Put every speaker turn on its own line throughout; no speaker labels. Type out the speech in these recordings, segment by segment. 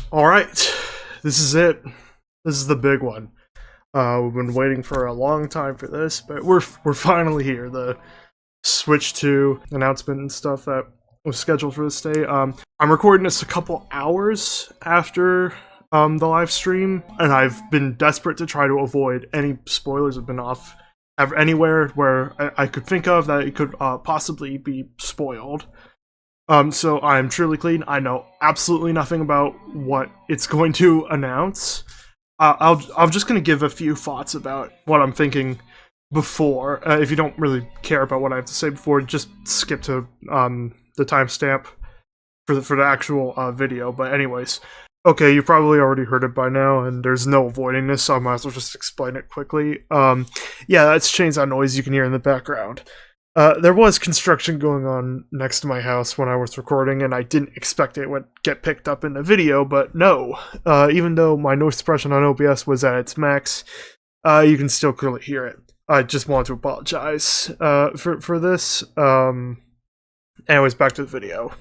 Alright, this is it. This is the big one. We've been waiting for a long time for this, but we're finally here. The Switch 2 announcement and stuff that was scheduled for this day. I'm recording this a couple hours after the live stream, and I've been desperate to try to avoid any spoilers that have been off anywhere where I could think of that it could possibly be spoiled. So I'm truly clean. I know absolutely nothing about what it's going to announce. I'm just going to give a few thoughts about what I'm thinking before. If you don't really care about what I have to say before, just skip to the timestamp for the actual video. But anyways, okay, you probably already heard it by now, and there's no avoiding this, so I might as well just explain it quickly. Yeah, that's chainsaw noise you can hear in the background. There was construction going on next to my house when I was recording, and I didn't expect it would get picked up in the video, but no. Even though my noise suppression on OBS was at its max, you can still clearly hear it. I just wanted to apologize for this. Anyways, back to the video.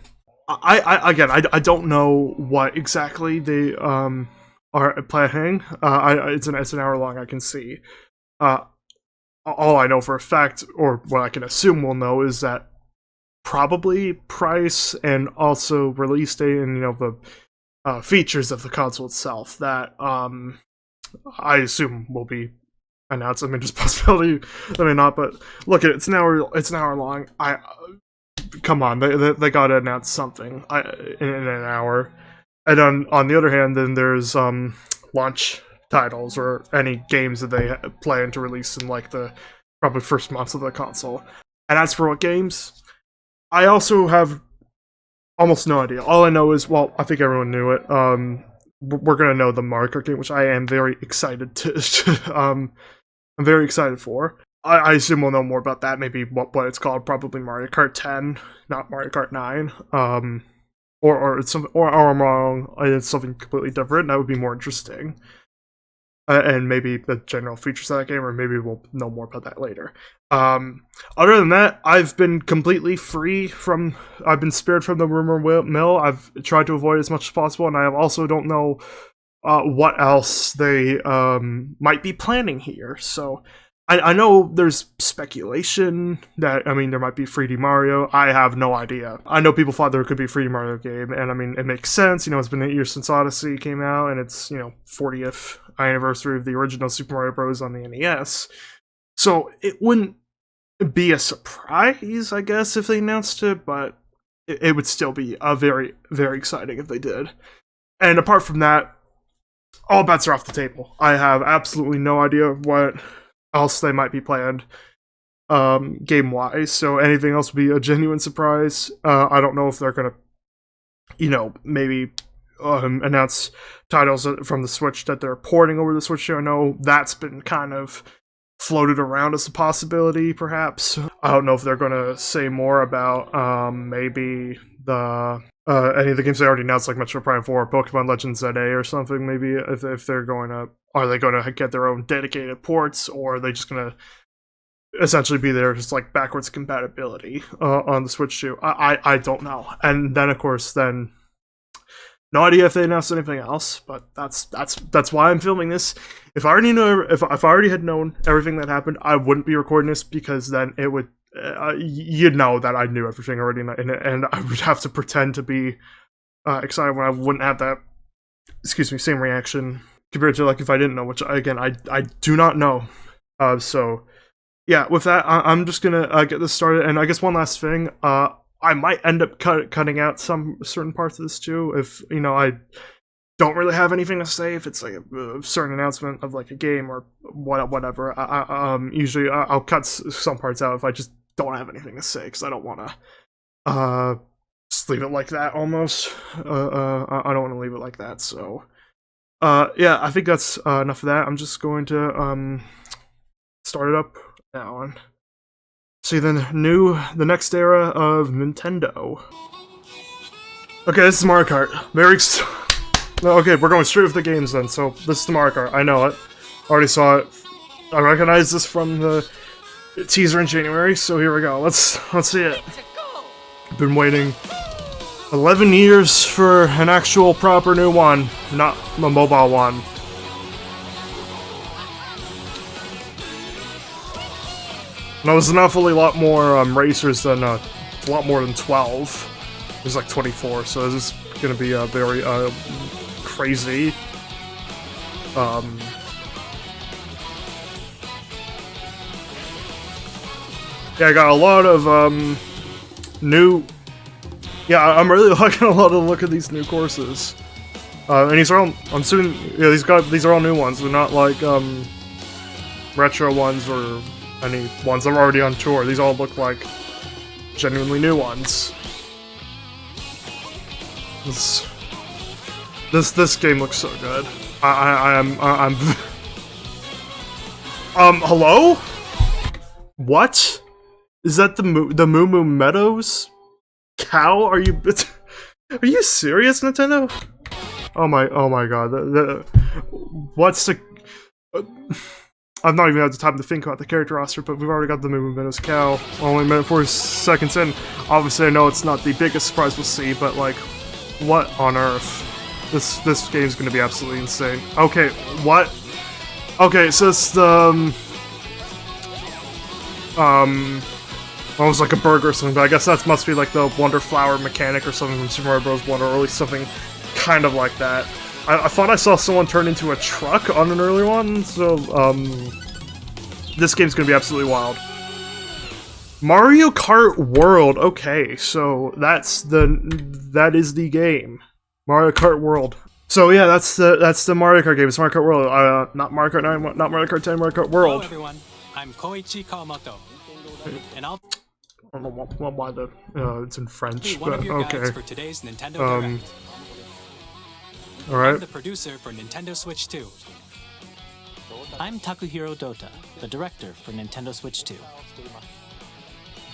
I don't know what exactly they are planning. It's an hour long, I can see. All I know for a fact, or what I can assume we'll know, is that probably price and also release date and, the features of the console itself that I assume will be announced. I mean, there's a possibility that may not, but look at it. It's an hour long. Come on, they gotta announce something in an hour. And on the other hand, then there's launch titles or any games that they plan to release in like the probably first months of the console. And as for what games, I also have almost no idea. All I know is, well, I think everyone knew it. We're gonna know the Mario Kart game, which I am very excited to. I'm very excited for. I assume we'll know more about that. Maybe what it's called. Probably Mario Kart 10, not Mario Kart 9. Or it's something, or I'm wrong. It's something completely different. That would be more interesting. And maybe the general features of that game, or maybe we'll know more about that later. Other than that, I've been completely free from... I've been spared from the rumor mill. I've tried to avoid as much as possible, and I also don't know what else they might be planning here. So I know there's speculation that, I mean, there might be 3D Mario. I have no idea. I know people thought there could be a 3D Mario game, and I mean, it makes sense. It's been 8 years since Odyssey came out, and it's, 40th anniversary of the original Super Mario Bros. On the NES. So it wouldn't be a surprise, I guess, if they announced it, but it would still be very, very exciting if they did. And apart from that, all bets are off the table. I have absolutely no idea what else they might be planned game-wise, so anything else would be a genuine surprise. I don't know if they're gonna, maybe announce titles from the Switch that they're porting over the Switch. I know that's been kind of floated around as a possibility, perhaps. I don't know if they're gonna say more about maybe the any of the games they already announced, like Metroid Prime 4, Pokemon Legends ZA or something. Maybe if they're going to, are they going to get their own dedicated ports, or are they just going to essentially be there just like backwards compatibility on the Switch 2? I don't know. And then of course no idea if they announced anything else, but that's why I'm filming this. If I already had known everything that happened, I wouldn't be recording this, because then it would you'd know that I knew everything already, and I would have to pretend to be excited when I wouldn't have that, same reaction compared to like if I didn't know, which again I do not know. So yeah, with that, I'm just gonna get this started. And I guess one last thing, I might end up cutting out some certain parts of this too, if I don't really have anything to say, if it's like a certain announcement of like a game or whatever. Usually I'll cut some parts out if I just don't have anything to say, because I don't want to just leave it like that almost. I don't want to leave it like that. So yeah, I think that's enough of that. I'm just going to start it up now and see the next era of Nintendo. Okay, this is Mario Kart. Okay, we're going straight with the games then. So this is the Mario Kart. I know it. Already saw it. I recognize this from the teaser in January. So here we go. Let's see it. Been waiting 11 years for an actual proper new one, not a mobile one. And there's an awfully lot more racers than, a lot more than 12. There's like 24, so this is gonna be a very, crazy. Yeah, I got a lot of, new... Yeah, I'm really liking a lot of look at these new courses. And these are all, I'm assuming, yeah, these are all new ones. They're not like, retro ones or any ones that are already on tour. These all look like genuinely new ones. This game looks so good. I'm hello? What? Is that the Moo Moo Meadows cow? Are you serious, Nintendo? Oh my god. What's the... I've not even had the time to think about the character roster, but we've already got the Moo Moo Meadows cow. Only a minute 4 seconds in. Obviously, I know it's not the biggest surprise we'll see, but like, what on earth? This game's gonna be absolutely insane. Okay, what? Okay, so it's the almost like a burger or something, but I guess that must be like the Wonder Flower mechanic or something from Super Mario Bros. Wonder, or at least something kind of like that. I thought I saw someone turn into a truck on an earlier one, so, this game's gonna be absolutely wild. Mario Kart World, okay, so that is the game. Mario Kart World. So yeah, that's the Mario Kart game, it's Mario Kart World, not Mario Kart 9, not Mario Kart 10, Mario Kart World.
Hello everyone, I'm Koichi Kawamoto, and I'll...
I don't know why it's in French,
one
but
of your
okay.
guides for today's Nintendo Direct.
Alright.
I'm the producer for Nintendo Switch 2.
I'm Takuhiro Dota, the director for Nintendo Switch 2.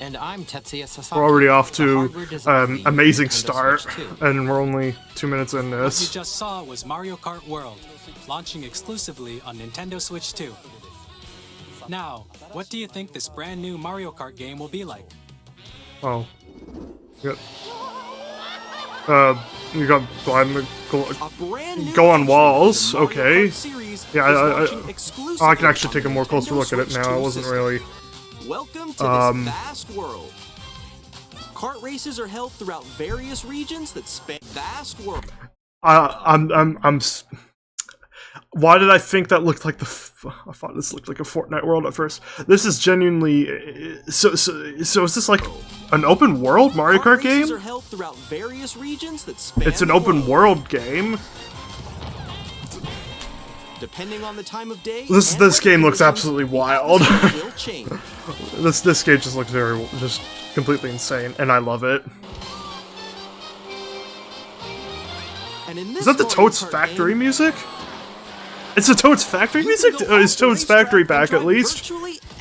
And I'm Tetsuya Sasaki.
We're already off
the
to
hardware design lead for
amazing
Nintendo
start,
Switch 2.
and we're only 2 minutes in
What you
this.
just saw was Mario Kart World, launching exclusively on Nintendo Switch 2. Now, what do you think this brand new Mario Kart game will be like?
Oh. Good. You got blind go on walls, okay. Yeah, I can actually take a more closer look at it now. I wasn't really...
Welcome to this vast world. Kart races are held throughout various regions that span vast world.
Why did I think that looked like I thought this looked like a Fortnite world at first. This is genuinely... So is this like an open world Mario Kart game?
Are held throughout various regions that span
It's an open world game.
Depending on the time of day.
This game looks absolutely wild.
Will change.
This game just looks just completely insane, and I love it.
And in this
Is that the
Mario
Toad's
Kart
Factory
game,
music? It's the Toad's Factory music? Is Toad's Factory back at least?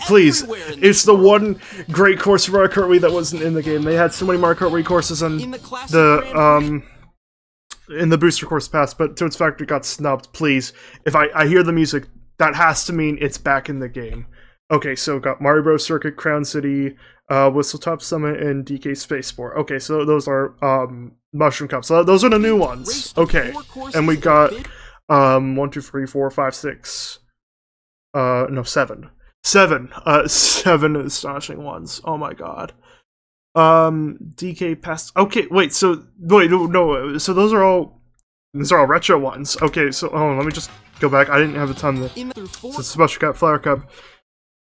Please, it's the one great course for Mario Kart Wii that wasn't in the game. They had so many Mario Kart Wii courses on in the booster course pass, but Toad's Factory got snubbed. Please, if I hear the music, that has to mean it's back in the game. Okay, so got Mario Bros. Circuit, Crown City, Whistletop Summit, and DK Spaceport. Okay, so those are Mushroom Cups. So those are the new ones. Okay, and we got 1, 2, 3, 4, 5, 6. No, 7. 7 astonishing ones. Oh my god. DK Pass. Okay, wait. So no. So these are all retro ones. Okay, so let me just go back. I didn't have the time to. So Special Cup, Flower Cup,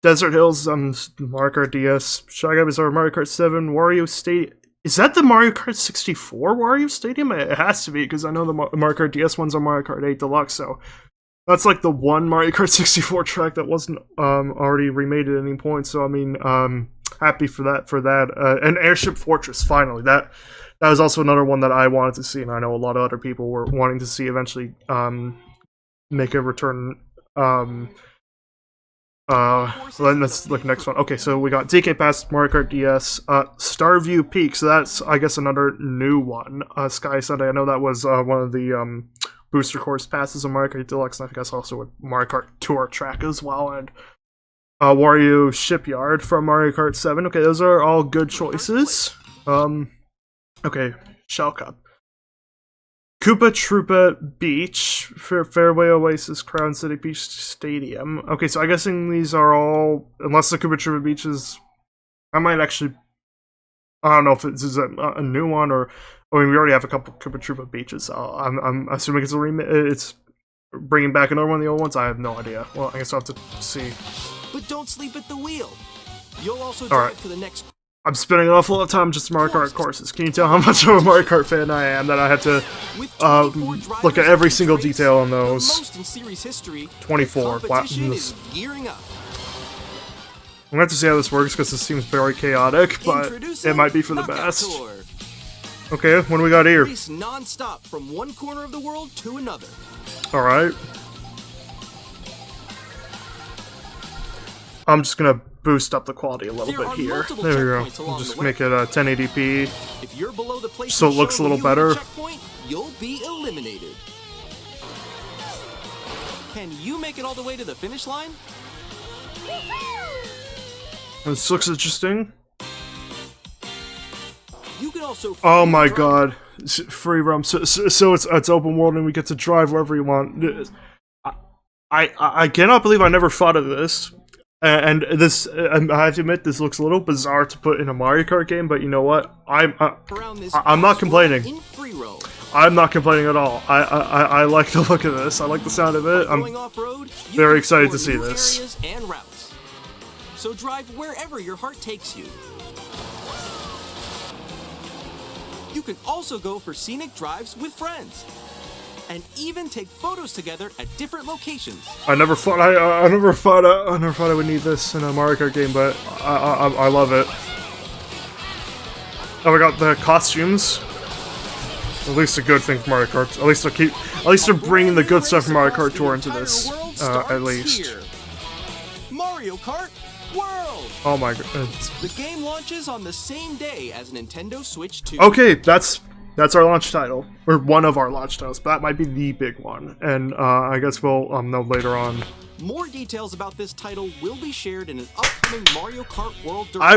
Desert Hills, Mario Kart DS, Shy Guy Bazaar, Mario Kart 7, Wario Stadium. Is that the Mario Kart 64 Wario Stadium? It has to be, because I know the Mario Kart DS ones are Mario Kart 8 Deluxe, so that's like the one Mario Kart 64 track that wasn't already remade at any point. So I mean, happy for that. And Airship Fortress, finally. That was also another one that I wanted to see, and I know a lot of other people were wanting to see eventually make a return. So then let's look next one. Okay, so we got DK Pass, Mario Kart DS, Starview Peak. So that's, I guess, another new one. Sky Sunday. I know that was one of the booster course passes of Mario Kart Deluxe, and I think that's also a Mario Kart Tour track as well. And Wario Shipyard from Mario Kart 7. Okay, those are all good choices. Okay, Shell Cup. Koopa Troopa Beach, Fairway Oasis, Crown City Beach Stadium. Okay, so I'm guessing these are all, unless the Koopa Troopa Beach is, I might actually, I don't know if this is a new one or, I mean, we already have a couple Koopa Troopa beaches. So I'm assuming it's it's bringing back another one of the old ones. I have no idea. Well, I guess I'll have to see.
But don't sleep at the wheel. You'll also drive to the next.
I'm spending an awful lot of time just Mario Kart courses. Can you tell how much of a Mario Kart fan I am that I have to look at every single detail on those? 24. Wow.
Is gearing up.
I'm gonna have to see how this works because this seems very chaotic, but it might be for the best. Okay, what do we got here?
Race non-stop from one corner of the world to another.
Alright. I'm just gonna boost up the quality a little bit here. There we go. We'll just make it 1080p
if you're below the place
so it looks a little better.
You'll be eliminated. Can you make it all the way to the finish line?
This looks interesting.
You can also
oh my god. Free roam. So it's open world and we get to drive wherever you want. I cannot believe I never thought of this. And this, I have to admit, this looks a little bizarre to put in a Mario Kart game, but you know what? I'm not complaining. I'm not complaining at all. I like the look of this. I like the sound of it. I'm very excited to see this.
And routes. So drive wherever your heart takes you. You can also go for scenic drives with friends. And even take photos together at different locations.
I never thought I would need this in a Mario Kart game, but I love it. Oh, we got the costumes. At least a good thing for Mario Kart. At least they're bringing the good stuff from Mario Kart Tour into this. At least.
Here. Mario Kart World.
Oh my god.
The game launches on the same day as Nintendo Switch 2.
Okay, that's our launch title, or one of our launch titles, but that might be the big one, and I guess we'll know later on.
More details about this title will be shared in an upcoming Mario Kart World.
I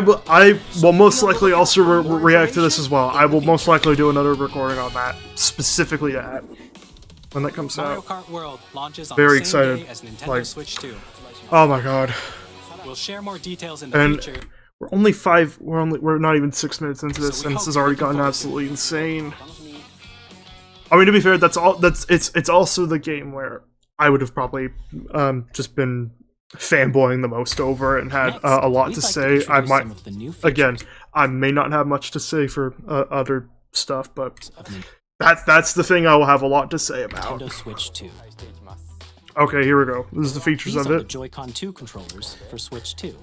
will most likely also react to this as well. I will most likely do another recording on that, specifically that, when that comes
Mario
out.
Kart World launches on
Very
the same
excited.
day as Nintendo
Like,
Switch 2.
oh my god.
We'll share more details in the future.
We're only we're not even 6 minutes into this, and this has already gotten absolutely insane. I mean, to be fair, it's also the game where I would have probably just been fanboying the most over and had a lot to say. I might, again, I may not have much to say for other stuff, but that's the thing I will have a lot to say about.
Nintendo Switch 2.
Okay, here we go. This is the features
These
of
are
it.
the Joy-Con 2 controllers for Switch 2.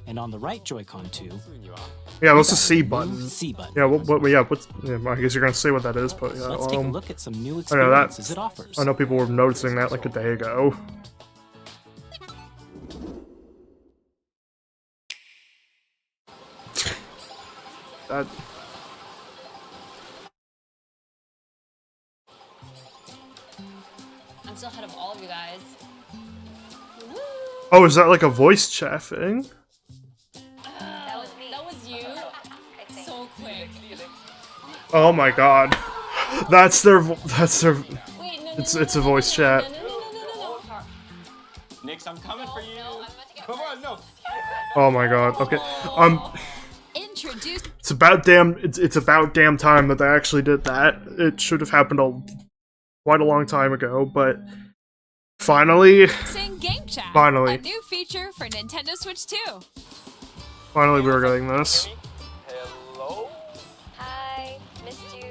And on the right Joy-Con 2,
yeah, what's the C button?
C button.
Yeah, I guess you're gonna say what that is, but yeah.
Let's take a look at some new
I know
experiences it offers.
I know people were noticing that like a day ago. That.
I'm still ahead of all of you guys. Woo!
Oh, is that like a voice chat thing?
That was you. So quick.
Oh my god. That's their.
Wait, no,
It's a voice chat.
No.
Nix, I'm coming for you.
No, I'm about to get
Come on, no.
Oh my god. Okay.
Introduce.
It's about damn time that they actually did that. It should have happened quite a long time ago, but finally.
Game Chat,
Finally.
a new feature for Nintendo Switch 2.
Finally, we were getting this.
Hello?
Hi, missed you.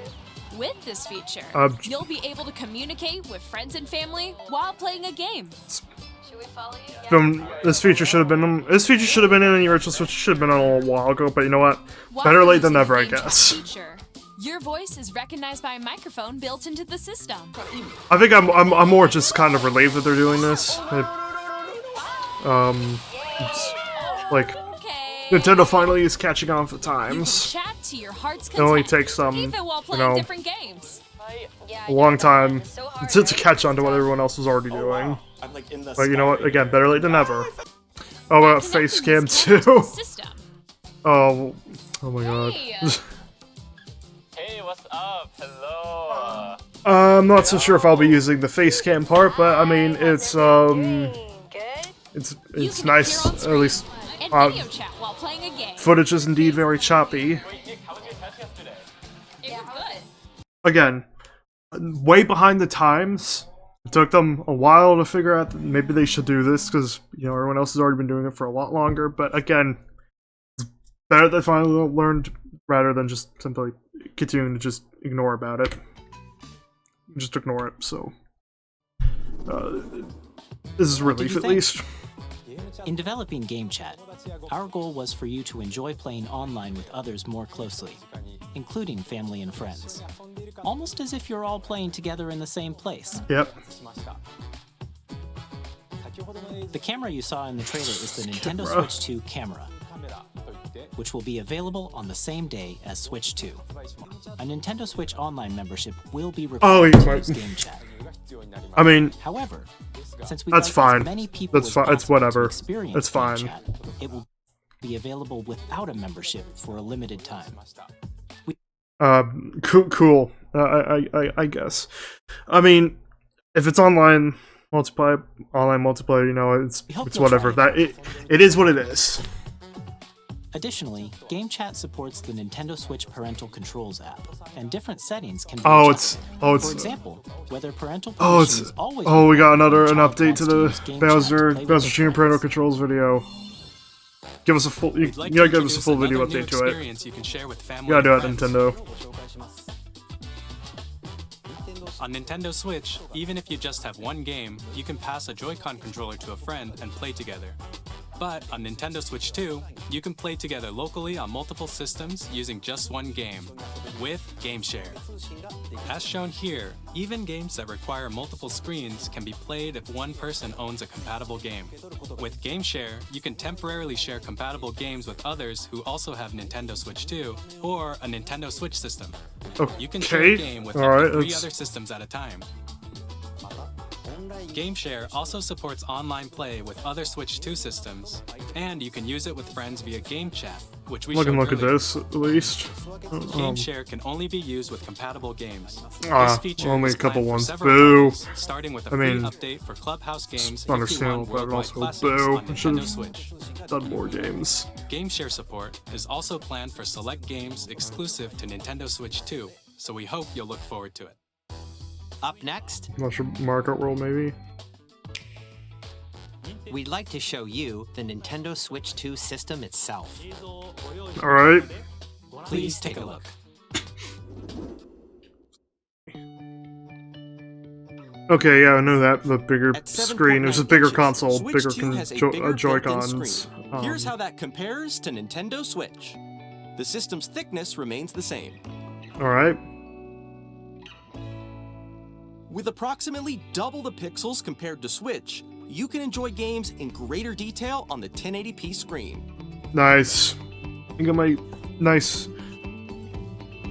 With this feature, you'll be able to communicate with friends and family while playing a game.
Should we follow you?
This feature should have been in the original Switch. Should have been on a while ago, but you know what?
While
Better late
using
than never,
the
I
Game Chat
guess.
feature, your voice is recognized by a microphone built into the system.
I think I'm more just kind of relieved that they're doing this. It's like
Okay.
Nintendo finally is catching on for
You can
times.
chat to your heart's
It only
content,
takes
even while playing
you know,
different games.
Yeah,
a long time
so hard,
to
right?
catch on to what everyone else was already doing.
I'm like in the
But you know what?
sky.
Again, better late than never. Oh, we got face
Connecting
cam
this code to the
too.
system.
Oh, Oh my god.
Hey, what's up? Hello.
I'm not so sure if I'll be using the face cam part, but I mean, it's nice. At least
And video chat while playing a game.
footage is indeed very choppy.
Wait, Nick, how was your test yesterday?
It was good.
Again, way behind the times. It took them a while to figure out that maybe they should do this because, you know, everyone else has already been doing it for a lot longer. But again, it's better they finally learned rather than just simply continuing to just ignore about it. Just ignore it. So, this is relief at least.
In developing Game Chat, our goal was for you to enjoy playing online with others more closely, including family and friends. Almost as if you're all playing together in the same place.
Yep.
The camera you saw in the trailer is the Nintendo Switch 2 camera, which will be available on the same day as Switch 2. A Nintendo Switch Online membership will be required to use Game Chat.
I mean,
However, since we
that's
like
fine.
as many people
That's
as
fine. It's
possible
whatever.
to experience
That's
Game
fine.
Chat, it will be available without a membership for a limited time.
Cool. I guess. I mean, if it's online multiplayer, you know, it's
you'll
whatever.
try
That it is what it is.
Additionally, Game Chat supports the Nintendo Switch Parental Controls app, and different settings can be
Oh,
adjusted.
it's
For example, whether parental
Oh,
permission
it's
is always
oh, we got
required when
an
a child
update
wants
to
use
the
Game Chat to
Bowser
play with
Bowser
their
Jr. parental
friends.
controls video. Give us a full. You
We'd like
gotta
to
give us a full video
introduce
update to
another new
it.
experience you can share with family
You gotta do it,
and friends.
Nintendo.
On Nintendo Switch, even if you just have one game, you can pass a Joy-Con controller to a friend and play together. But on Nintendo Switch 2, you can play together locally on multiple systems using just one game, with Game Share. As shown here, even games that require multiple screens can be played if one person owns a compatible game. With Game Share, you can temporarily share compatible games with others who also have Nintendo Switch 2 or a Nintendo Switch system. You can share a
Okay.
game with
All
up to
right.
3
That's
other systems at a time. GameShare also supports online play with other Switch 2 systems, and you can use it with friends via Game Chat, which we
look
showed
at
earlier.
this at least.
GameShare can only be used with compatible games.
Ah,
This feature
only
is
a couple
planned for
ones.
several
Boo.
models, starting with a
I
free
mean,
update for Clubhouse games
it's understandable,
51
but
Worldwide
also
Classics
boo.
on
I should've-
Nintendo Switch.
Done more games.
GameShare support is also planned for select games exclusive to Nintendo Switch 2, so we hope you'll look forward to it.
Up next,
I'm not sure. Mario Kart World maybe.
we'd like to show you the Nintendo Switch 2 system itself.
All right.
Please take a look.
Okay, yeah, I know that. The bigger
At 7.9
screen. It was a bigger
inches,
console,
Switch
bigger
2 has a bigger built-in
Joy-Cons.
screen. Here's how that compares to Nintendo Switch. The system's thickness remains the same.
All right.
With approximately double the pixels compared to Switch, you can enjoy games in greater detail on the 1080p screen.
Nice. I got my nice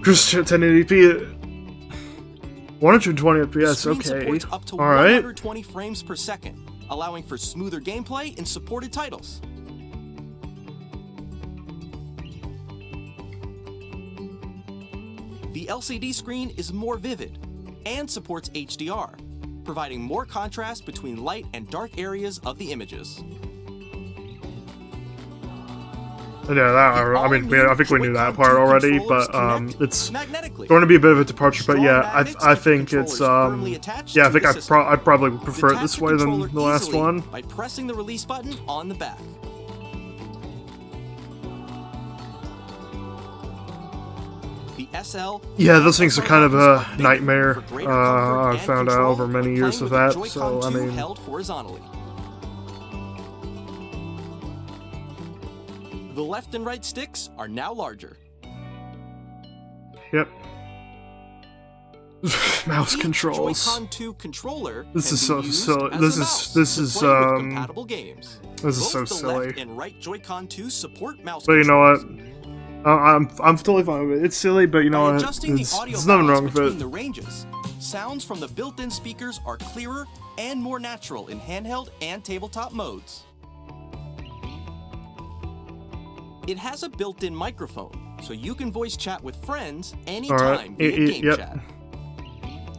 1080p. 120
The
FPS.
screen
Okay.
supports up to
All right.
120 frames per second, allowing for smoother gameplay in supported titles. The LCD screen is more vivid and supports HDR, providing more contrast between light and dark areas of the images.
Yeah, that. I mean, I think we knew that part already, but it's going to be a bit of a departure. But yeah, I think it's yeah, I think I probably would prefer it this way than the last one.
By pressing the release button on the back. The SL.
Yeah, those things are kind of a nightmare. I found out over many years of that. So I mean,
held horizontally. The left and right sticks are now larger.
yep. Mouse
Each
controls.
Joy-Con 2 controller
This
can
is
be
so
used
silly.
as
This
a
is-
mouse
this
to
is,
play with compatible games.
This is
Both
so
the
silly.
left and right Joy-Con 2 support mouse
But you know what?
controls.
I'm totally fine with it. It's silly, but you know
By
what?
adjusting the audio
There's nothing
balance
wrong with
between
it.
the ranges, sounds from the built-in speakers are clearer and more natural in handheld and tabletop modes. It has a built-in microphone, so you can voice chat with friends anytime via game
yep.
chat.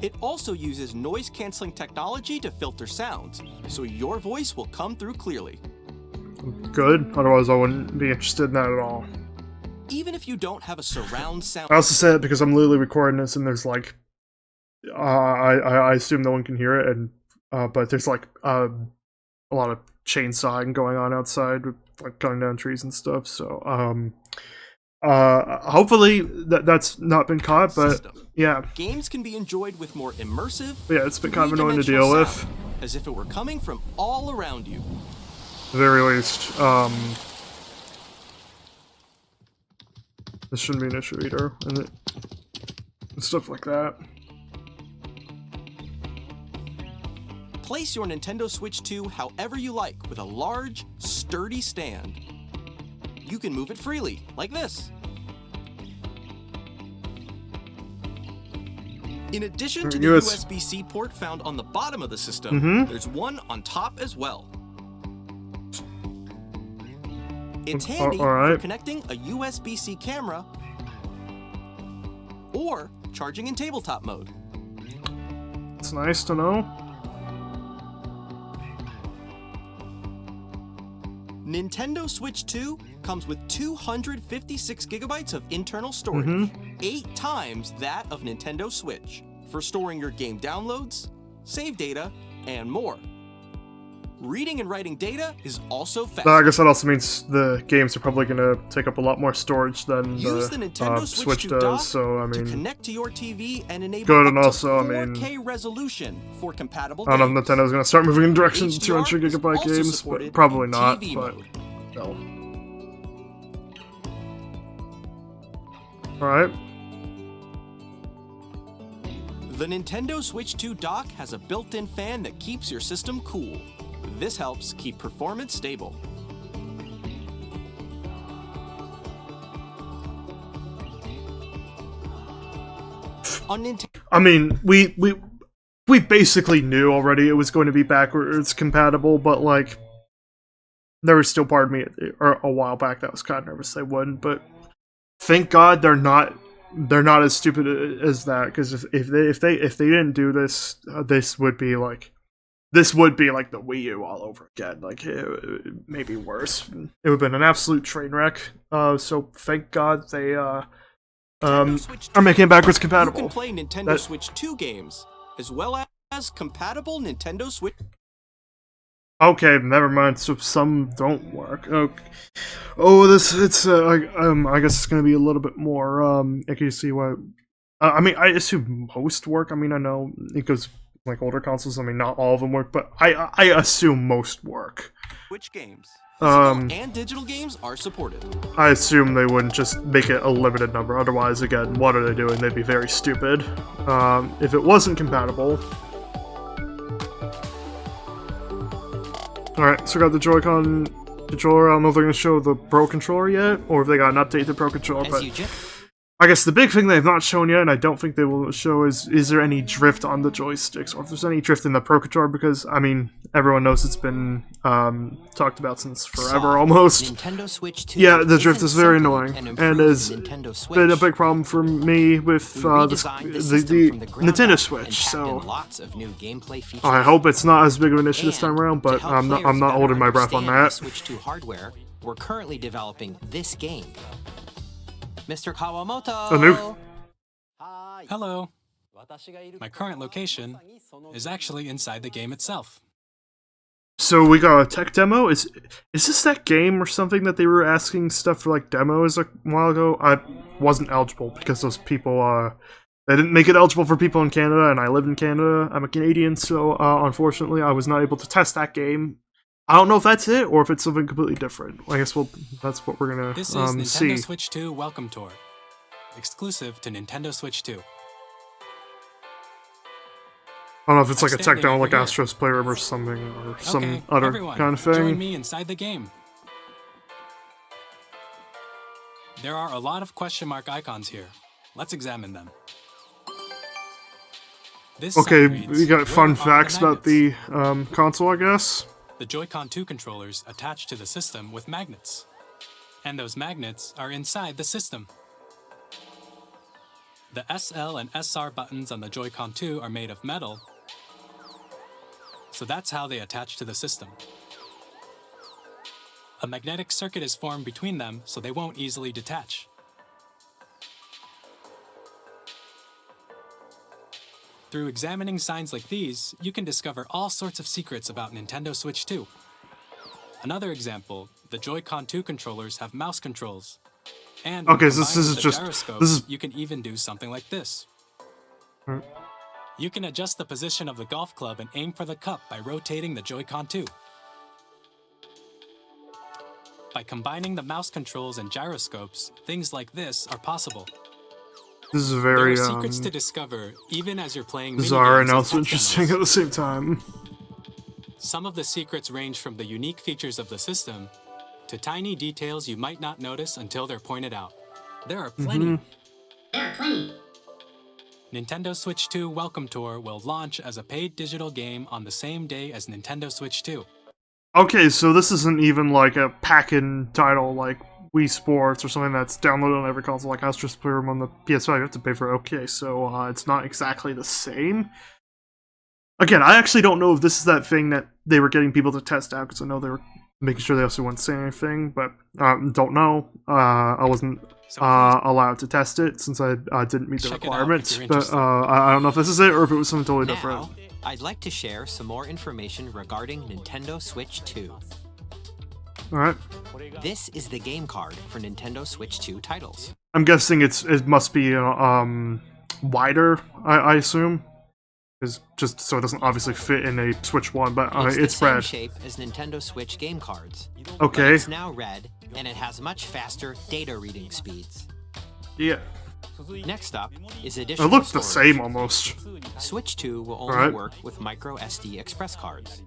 It also uses noise-canceling technology to filter sounds, so your voice will come through clearly.
Good, otherwise I wouldn't be interested in that at all.
Even if you don't have a surround sound...
I also say it because I'm literally recording this and there's like... I assume no one can hear it, and but there's like a lot of chainsawing going on outside with like cutting down trees and stuff, so hopefully that's not been caught, but yeah.
Games can be enjoyed with more immersive,
yeah, it's been kind of annoying to deal with.
As if it were coming from all around you.
At the very least, this shouldn't be an issue either, and stuff like that.
Place your Nintendo Switch 2 however you like with a large, sturdy stand. You can move it freely, like this. In addition to the USB-C port found on the bottom of the system, there's one on top as well. It's handy for connecting a USB-C camera or charging in tabletop mode.
It's nice to know.
Nintendo Switch 2 comes with 256 gigabytes of internal storage, 8 times that of Nintendo Switch, for storing your game downloads, save data, and more. Reading and writing data is also fast.
I guess that also means the games are probably going to take up a lot more storage than
Use the Nintendo
Switch
2
does,
dock
so I mean...
to connect to your TV and enable
good,
up
and also,
to 4K
I mean,
resolution for compatible
I don't know
games.
if Nintendo's going to start moving in direction to
HDR
200 gigabyte
also
games,
supported
but probably
in
not,
TV
but
mode.
no. Alright.
The Nintendo Switch 2 dock has a built-in fan that keeps your system cool. This helps keep performance stable. On Nintendo,
I mean, we basically knew already it was going to be backwards compatible, but like, there was still part of me a while back that was kind of nervous they wouldn't. But thank God they're not as stupid as that, because if they didn't do this, this would be like the Wii U all over again. Like, maybe worse. It would have been an absolute train wreck. So thank God they are making it backwards compatible.
You can play Nintendo Switch 2 games, as well as compatible Nintendo Switch.
Okay, never mind. So some don't work. Okay. Oh, I guess it's gonna be a little bit more. I can see why. I mean, I assume most work. I mean, I know it goes like older consoles. I mean, not all of them work, but I assume most work.
Which games? Physical and digital games are supported.
I assume they wouldn't just make it a limited number. Otherwise, again, what are they doing? They'd be very stupid. If it wasn't compatible. Alright, so got the Joy-Con controller. I don't know if they're going to show the Pro controller yet, or if they got an update to the Pro controller, but I guess the big thing they've not shown yet, and I don't think they will show, is there any drift on the joysticks, or if there's any drift in the Pro controller, because, I mean, everyone knows it's been talked about since forever, almost.
Nintendo Switch 2
yeah, the drift is very annoying, and has been a big problem for me with the Nintendo Switch, so I hope it's not as big of an issue this time around, but I'm not holding my breath on that.
Switch 2 hardware, we're currently developing this game. Mr. Kawamoto!
Hello. My current location is actually inside the game itself.
So we got a tech demo? Is this that game or something that they were asking stuff for like demos a while ago? I wasn't eligible because those people, they didn't make it eligible for people in Canada, and I live in Canada. I'm a Canadian, so unfortunately I was not able to test that game. I don't know if that's it, or if it's something completely different. I guess that's what we're gonna
This is
see.
Nintendo Switch 2 Welcome Tour, exclusive to Nintendo Switch 2.
I don't know if it's like a tech demo like Astro's Playroom or something, or some other kind of thing.
Join me inside the game. There are a lot of question mark icons here. Let's examine them. This
okay,
sign reads,
we got fun
"Where are
facts about the
magnets?"
console, I guess.
The Joy-Con 2 controllers attach to the system with magnets. And those magnets are inside the system. The SL and SR buttons on the Joy-Con 2 are made of metal, so that's how they attach to the system. A magnetic circuit is formed between them, so they won't easily detach. Through examining signs like these, you can discover all sorts of secrets about Nintendo Switch 2. Another example, the Joy-Con 2 controllers have mouse controls. And
okay, so
this
is
the
just
gyroscope,
this is.
you can even do something like this. You can adjust the position of the golf club and aim for the cup by rotating the Joy-Con 2. By combining the mouse controls and gyroscopes, things like this are possible.
This is very
there are secrets to discover, even as you're playing
bizarre and
minigames
also
and
interesting at the same time.
Some of the secrets range from the unique features of the system to tiny details you might not notice until they're pointed out. There are plenty. Nintendo Switch 2 Welcome Tour will launch as a paid digital game on the same day as Nintendo Switch 2.
Okay, so this isn't even like a pack-in title like Wii Sports or something that's downloaded on every console like Astro Spectrum on the PS5. You have to pay for it. Okay, so it's not exactly the same. Again, I actually don't know if this is that thing that they were getting people to test out, because I know they were making sure they also wouldn't say anything, but don't know. I wasn't allowed to test it since I didn't meet the requirements, but I don't know if this is it or if it was something totally different.
I'd like to share some more information regarding Nintendo Switch 2.
Alright.
This is the game card for Nintendo Switch 2 titles.
I'm guessing it must be wider, I assume. Is just so it doesn't obviously fit in a Switch 1, but it's
the
red.
same shape as Nintendo Switch game cards.
Okay.
But it's now red, and it has much faster data reading speeds.
Yeah.
Next up is additional
It looks the
storage.
same almost.
Switch 2 will only work with micro SD express cards.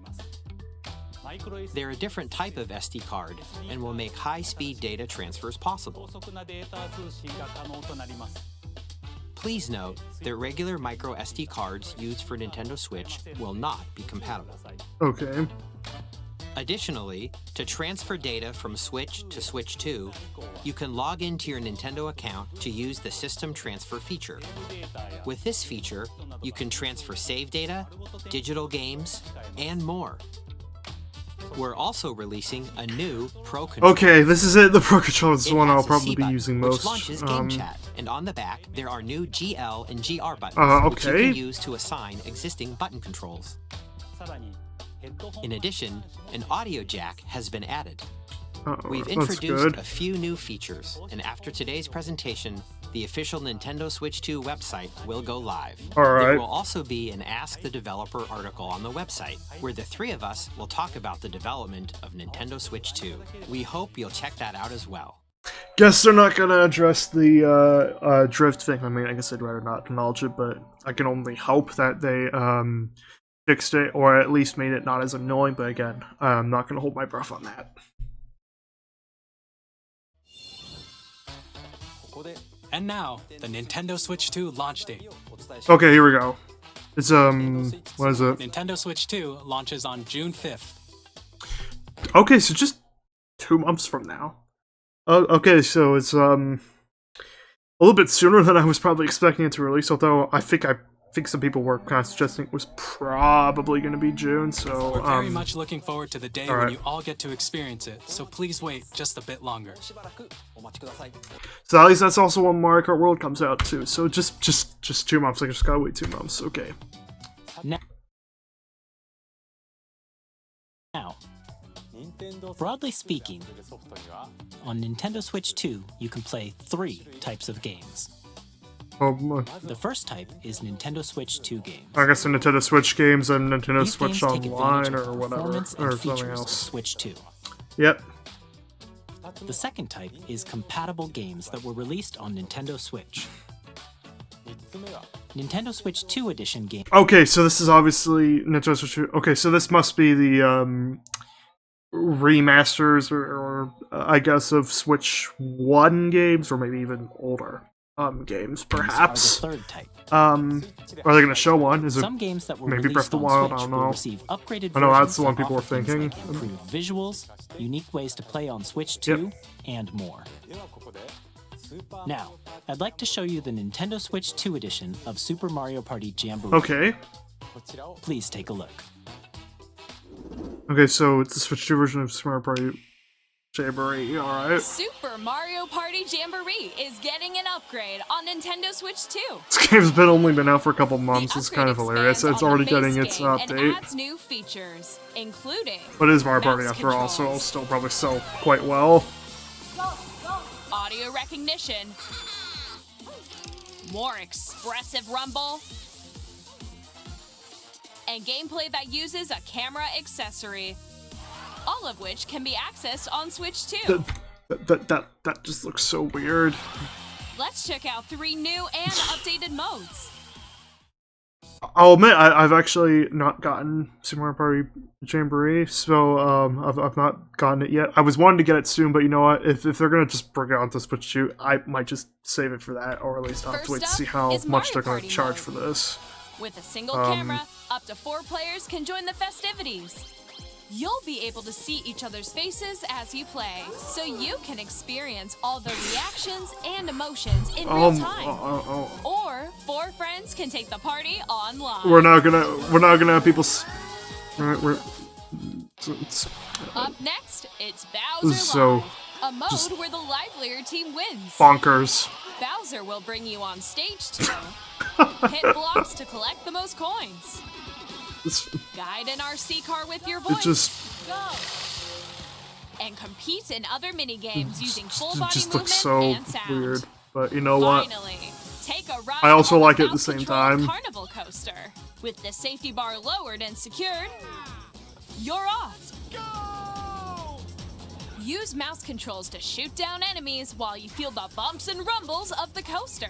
They're a different type of SD card and will make high-speed data transfers possible. Please note that regular micro SD cards used for Nintendo Switch will not be compatible.
Okay.
Additionally, to transfer data from Switch to Switch 2, you can log into your Nintendo account to use the System Transfer feature. With this feature, you can transfer save data, digital games, and more. We're also releasing a new Pro Controller.
Okay, this is it. The Pro Controller is the one I'll
has a
probably
C
be
button,
using
which
most.
launches Game Chat, and on the back there are new GL and GR buttons, which you
okay.
can use to assign existing button controls. In addition, an audio jack has been added. We've introduced a few new features, and after today's presentation, the official Nintendo Switch 2 website will go live. There will also be an Ask the Developer article on the website, where the three of us will talk about the development of Nintendo Switch 2. We hope you'll check that out as well.
Guess they're not gonna address the drift thing. I mean, I guess I'd rather not acknowledge it, but I can only hope that they fixed it, or at least made it not as annoying, but again, I'm not gonna hold my breath on that.
And now, the Nintendo Switch 2 launch date.
Okay, here we go. It's what is it?
Nintendo Switch 2 launches on June 5th.
Okay, so just 2 months from now. Okay, so it's a little bit sooner than I was probably expecting it to release, although I think some people were kind of suggesting it was probably going to be June, so
We're very much looking forward to the day when you all get to experience it, so please wait just a bit longer.
So at least that's also when Mario Kart World comes out too, so just 2 months. I just gotta wait 2 months, okay.
Now, broadly speaking, on Nintendo Switch 2, you can play 3 types of games. The first type is Nintendo Switch 2 games.
I guess the Nintendo Switch games and Nintendo
These
Switch
games take
Online
advantage of
or
the
whatever,
performance and
or something
features of
else.
Switch 2.
Yep.
The second type is compatible games that were released on Nintendo Switch. Nintendo Switch 2 Edition games.
Okay, so this is obviously Nintendo Switch 2. Okay, so this must be the remasters or I guess of Switch 1 games, or maybe even older games, perhaps.
Are the third type.
Are they going to show one? Is it
Some games that were
maybe Breath of the
on
Wild?
Switch
I don't
will
know.
receive upgraded
I know that's
versions
the one
that
people were
offer things
thinking.
like improved visuals, unique ways to play on Switch 2, and more. Now, I'd like to show you the Nintendo Switch 2 edition of Super Mario Party Jamboree.
Okay.
Please take a look.
Okay, so it's the Switch 2 version of Super Mario Party Jamboree, alright.
Super Mario Party Jamboree is getting an upgrade on Nintendo Switch 2.
This game's only been out for a couple months.
The
It's kind of
upgrade
hilarious.
expands
It's
on
already
the base
getting its
game and
update.
adds new features, including
But it is Mario Party
mouse
after all, so it'll
controls,
still probably sell quite well.
audio recognition, more expressive rumble, and gameplay that uses a camera accessory. All of which can be accessed on Switch 2.
That just looks so weird.
Let's check out 3 new and updated modes.
I'll admit, I've actually not gotten Super Mario Party Jamboree, so I've not gotten it yet. I was wanting to get it soon, but you know what? If they're gonna just bring it onto Switch 2, I might just save it for that, or at least I'll have to wait to
First
see
up
how
is
much
Mario
they're gonna
Party
charge
mode.
for this.
With a single camera, up to 4 players can join the festivities. You'll be able to see each other's faces as you play, so you can experience all the reactions and emotions in real time. Or 4 friends can take the party online.
We're not gonna have people.
Up next, it's Bowser
So,
Live, a mode where the livelier team wins.
Bonkers.
Bowser will bring you on stage too. Hit blocks to collect the most coins. Guide an RC car with your voice.
It just
Go. And compete in other mini games using full
it
body
just
movement
looks so
and sound.
weird. But you know what?
Finally, take a ride
I also
on the
like it at the same
mouse-controlled
time.
Carnival coaster. With the safety bar lowered and secured, you're off. Go! Use mouse controls to shoot down enemies while you feel the bumps and rumbles of the coaster.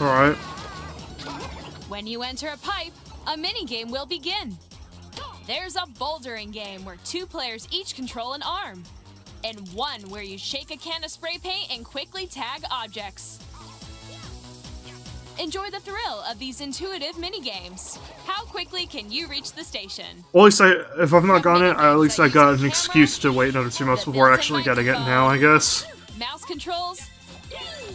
Alright.
When you enter a pipe, a minigame will begin. There's a bouldering game where 2 players each control an arm, and one where you shake a can of spray paint and quickly tag objects. Enjoy the thrill of these intuitive minigames. How quickly can you reach the station?
Well, at least if I've not gotten it, at least I got an excuse to wait another 2 months before actually getting it now, I guess.
Mouse controls,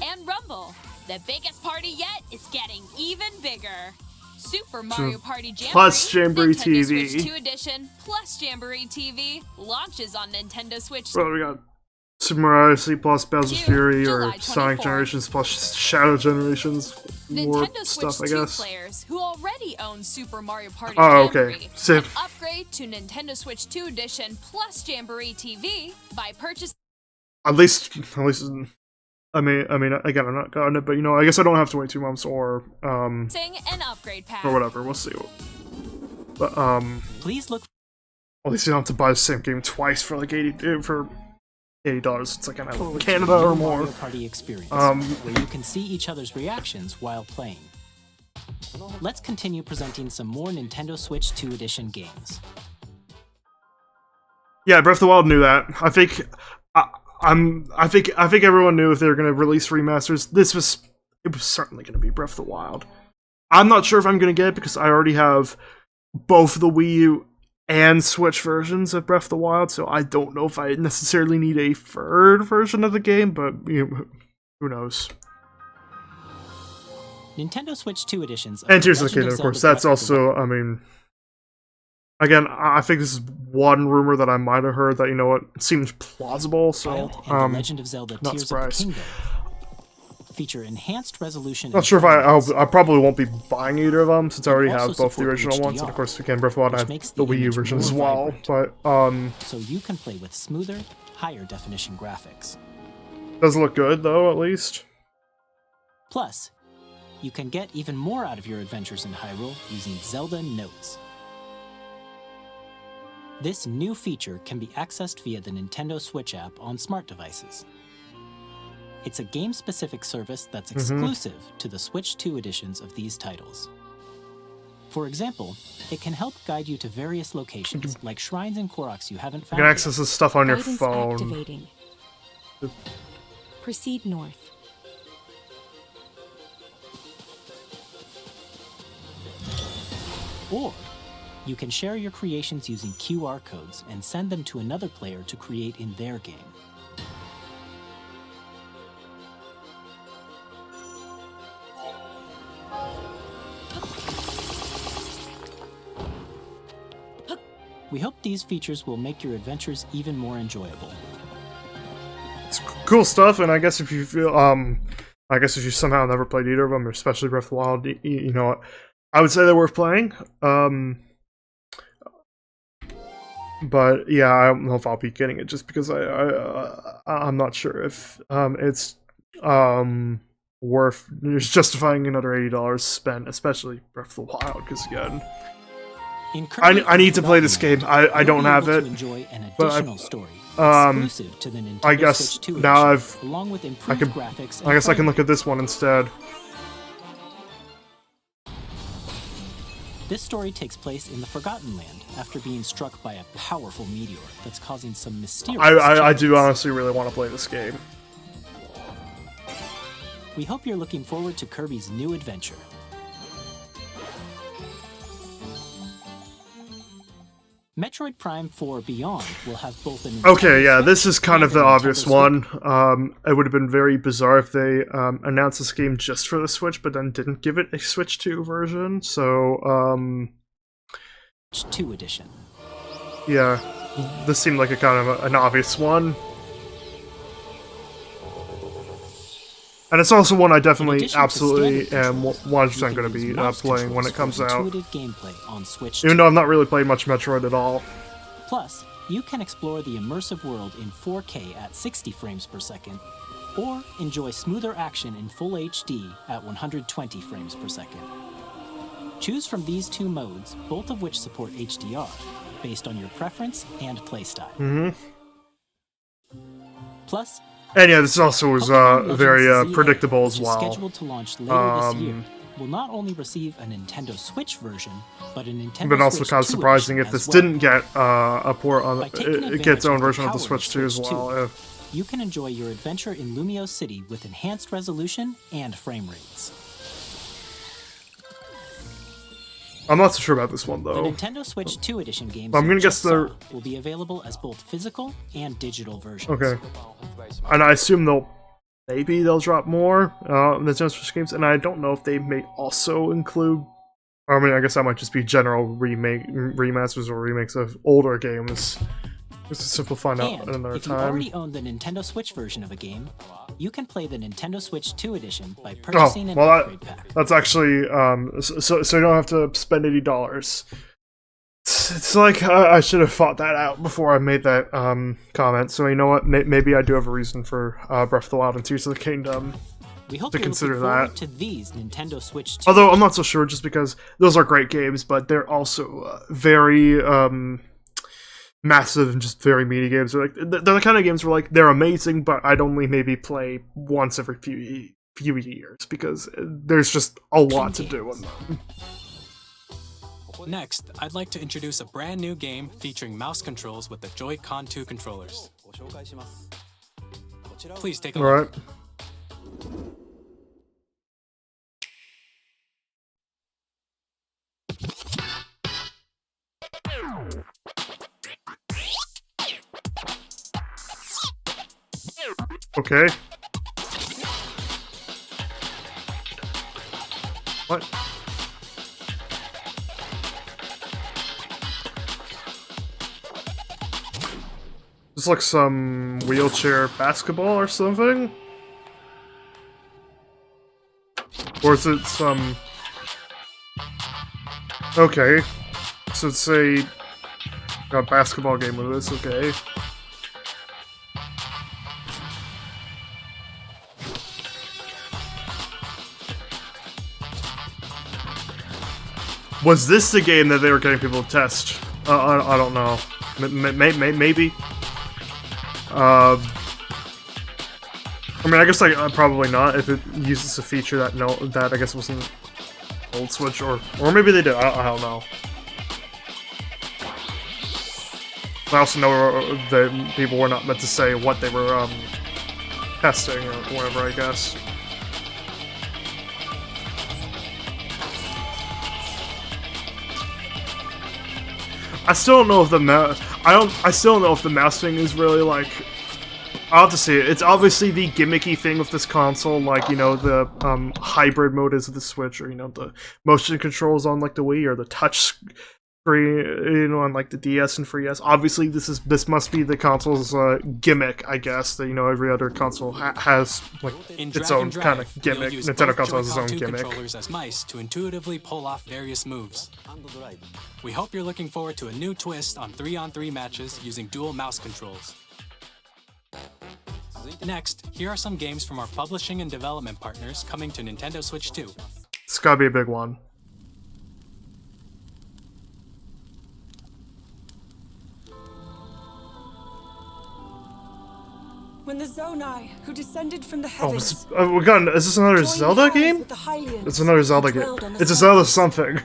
and rumble. The biggest party yet is getting even bigger. Super Mario Party Jamboree
plus Jamboree
Nintendo
TV.
Switch 2 Edition plus Jamboree TV launches on Nintendo Switch 2.
Well, we got Super Mario Odyssey plus Bowser's Fury, or
July
Sonic
24th.
Generations plus Shadow Generations, more
Nintendo
stuff, I
Switch 2
guess.
players who already own Super Mario Party
Oh,
Jamboree
okay. So-
can upgrade to Nintendo Switch 2 Edition plus Jamboree TV by purchasing
At least, I mean, again, I'm not gotten it, but you know, I guess I don't have to wait 2 months or
an upgrade pack.
or whatever. We'll see. But
Please look
at least you don't have to buy the same game twice for like $80. It's like in
forward to
Canada
the
or
new
more.
Mario Party experience, where you can see each other's reactions while playing. Let's continue presenting some more Nintendo Switch 2 Edition games.
Yeah, Breath of the Wild knew that. I think everyone knew if they were going to release remasters, it was certainly going to be Breath of the Wild. I'm not sure if I'm going to get it because I already have both the Wii U and Switch versions of Breath of the Wild, so I don't know if I necessarily need a third version of the game, but you know, who knows.
Nintendo Switch 2 editions of
And
The
Tears of the
Legend
Kingdom, of course.
Zelda
That's
Breath of the
also, I mean, again, I think this is one rumor that I might have heard that, you know what, seems plausible, so,
Wild and The Legend of Zelda
not
Tears of
surprised.
the Kingdom feature enhanced resolution.
Not
and
sure if
performance,
I probably won't be buying either of them since I already
also
have both the
support
original ones, and
HDR,
of course, again, Breath of the Wild, I
which
have
makes
the
the
Wii U
image
version
more
as well,
vibrant.
but,
so you can play with smoother, higher definition graphics.
does look good, though, at least.
Plus, you can get even more out of your adventures in Hyrule using Zelda Notes. This new feature can be accessed via the Nintendo Switch app on smart devices. It's a game-specific service that's exclusive to the Switch 2 editions of these titles. For example, it can help guide you to various locations, like shrines and Koroks you haven't
You
found
can
yet.
access this stuff on your
Guidance
phone.
activating. Proceed north.
Or you can share your creations using QR codes and send them to another player to create in their game. We hope these features will make your adventures even more enjoyable.
It's cool stuff, and I guess if you feel, I guess if you somehow never played either of them, especially Breath of the Wild, you know, I would say they're worth playing. But yeah, I don't know if I'll be getting it just because I'm not sure if it's worth justifying another $80 spent, especially Breath of the Wild, because again, I need to play this game. I don't have it, but
story
exclusive
to the Nintendo
I guess
Switch 2
now
edition, along with improved graphics and
I guess I can look at this one instead.
This story takes place in the Forgotten Land after being struck by a powerful meteor that's causing some mysterious
I do
changes.
honestly really want to play this game.
We hope you're looking forward to Kirby's new adventure. Metroid Prime 4 Beyond will have both an
Okay, yeah,
Nintendo
this is
Switch
kind of
and
the
a
obvious
Nintendo
one. It would have been very bizarre if they announced this game just for the Switch, but then didn't give it a Switch 2 version. So,
Switch 2 edition.
yeah, this seemed like a kind of an obvious one. And it's also one I definitely,
addition to
absolutely
standard
am
controls,
100% going to be
mouse
playing when it
controls
comes
for
out.
intuitive gameplay on Switch
Even
2.
though I've not really played much Metroid at all.
Plus, you can explore the immersive world in 4K at 60 frames per second, or enjoy smoother action in Full HD at 120 frames per second. Choose from these two modes, both of which support HDR, based on your preference and playstyle. Plus,
And yeah, this also was
Pokemon Legends
very
ZA,
predictable as
which is
well.
scheduled to launch later this year, will not only receive a Nintendo Switch version, but a Nintendo
But also
Switch
kind of
2
surprising
edition
if this
as well.
didn't get a port on
By taking
it
advantage
gets its own
of the
version of the
power
Switch 2 as
Switch
well.
2,
Yeah.
You can enjoy your adventure in Lumio City with enhanced resolution and frame rates.
I'm not so sure about this one
The
though.
Nintendo Switch 2 edition games
I'm
you
gonna
just
guess they're-
saw will be available as both physical and digital versions.
Okay. And I assume they'll drop more Nintendo Switch games, and I don't know if they may also include. I mean, I guess that might just be general remasters or remakes of older games. Just to simplify out
And
another
if you
time.
already own the Nintendo Switch version of a game, you can play the Nintendo Switch 2 edition by
Oh,
purchasing an
well,
upgrade pack.
that's actually so you don't have to spend $80. It's like I should have thought that out before I made that comment. So you know what? Maybe I do have a reason for Breath of the Wild and Tears of the Kingdom.
We hope
to
you're
consider
looking forward
that.
to these Nintendo Switch 2.
Although I'm not so sure, just because those are great games, but they're also very massive and just very meaty games. They're the kind of games where like they're amazing, but I'd only maybe play once every few years because there's just a lot to do in them.
Next, I'd like to introduce a brand new game featuring mouse controls with the Joy-Con 2 controllers. Please take a
All
look.
right. Okay. What? This looks some wheelchair basketball or something? Or is it some... Okay. So it's a basketball game with this, okay. Was this the game that they were getting people to test? I don't know. Maybe. I mean, I guess probably not if it uses a feature that I guess wasn't old Switch or maybe they did. I don't know. I also know that people were not meant to say what they were testing or whatever. I guess. I still don't know if I still don't know if the mouse thing is really like. I'll have to see it. It's obviously the gimmicky thing with this console, like, you know, the hybrid mode is of the Switch, or, you know, the motion controls on like the Wii, or the touch free, on like the DS and 3DS. Obviously, this must be the console's gimmick, I guess. That every other console has like its own kind of gimmick.
You'll use
Nintendo
both
console has its
Joy-Con
own
2
gimmick.
controllers as mice to intuitively pull off various moves. We hope you're looking forward to a new twist on 3-on-3 matches using dual mouse controls. Next, here are some games from our publishing and development partners coming to Nintendo Switch 2.
It's gotta be a big one.
When the Zonai, who descended from the
Oh,
heavens,
is this another
joined
Zelda
hands
game?
with the Hylians
It's another
who
Zelda game.
dwelled on the
It's a
surface,
Zelda something.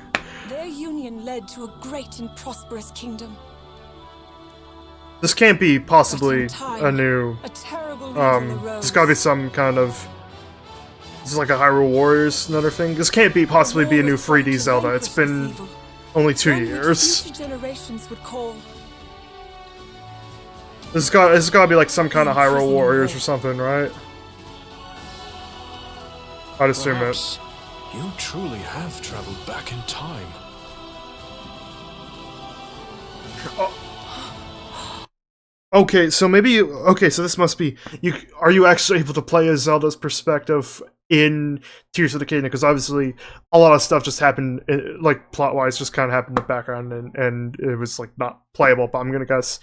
Their union led to a great and prosperous kingdom.
This can't be possibly
But in time,
a new.
A terrible evil arose.
There's gotta be some kind of. This is like a Hyrule Warriors, another thing. This can't be possibly be a new 3D Zelda. It's been only 2
One which
years.
future generations would call
This has gotta be like some kind of Hyrule Warriors or something, right? I'd assume it.
Perhaps you truly have traveled back in time.
Okay, so maybe okay, so this must be are you actually able to play as Zelda's perspective in Tears of the Kingdom? Because obviously a lot of stuff just happened, like plot-wise, just kind of happened in the background, and it was like not playable. But I'm gonna guess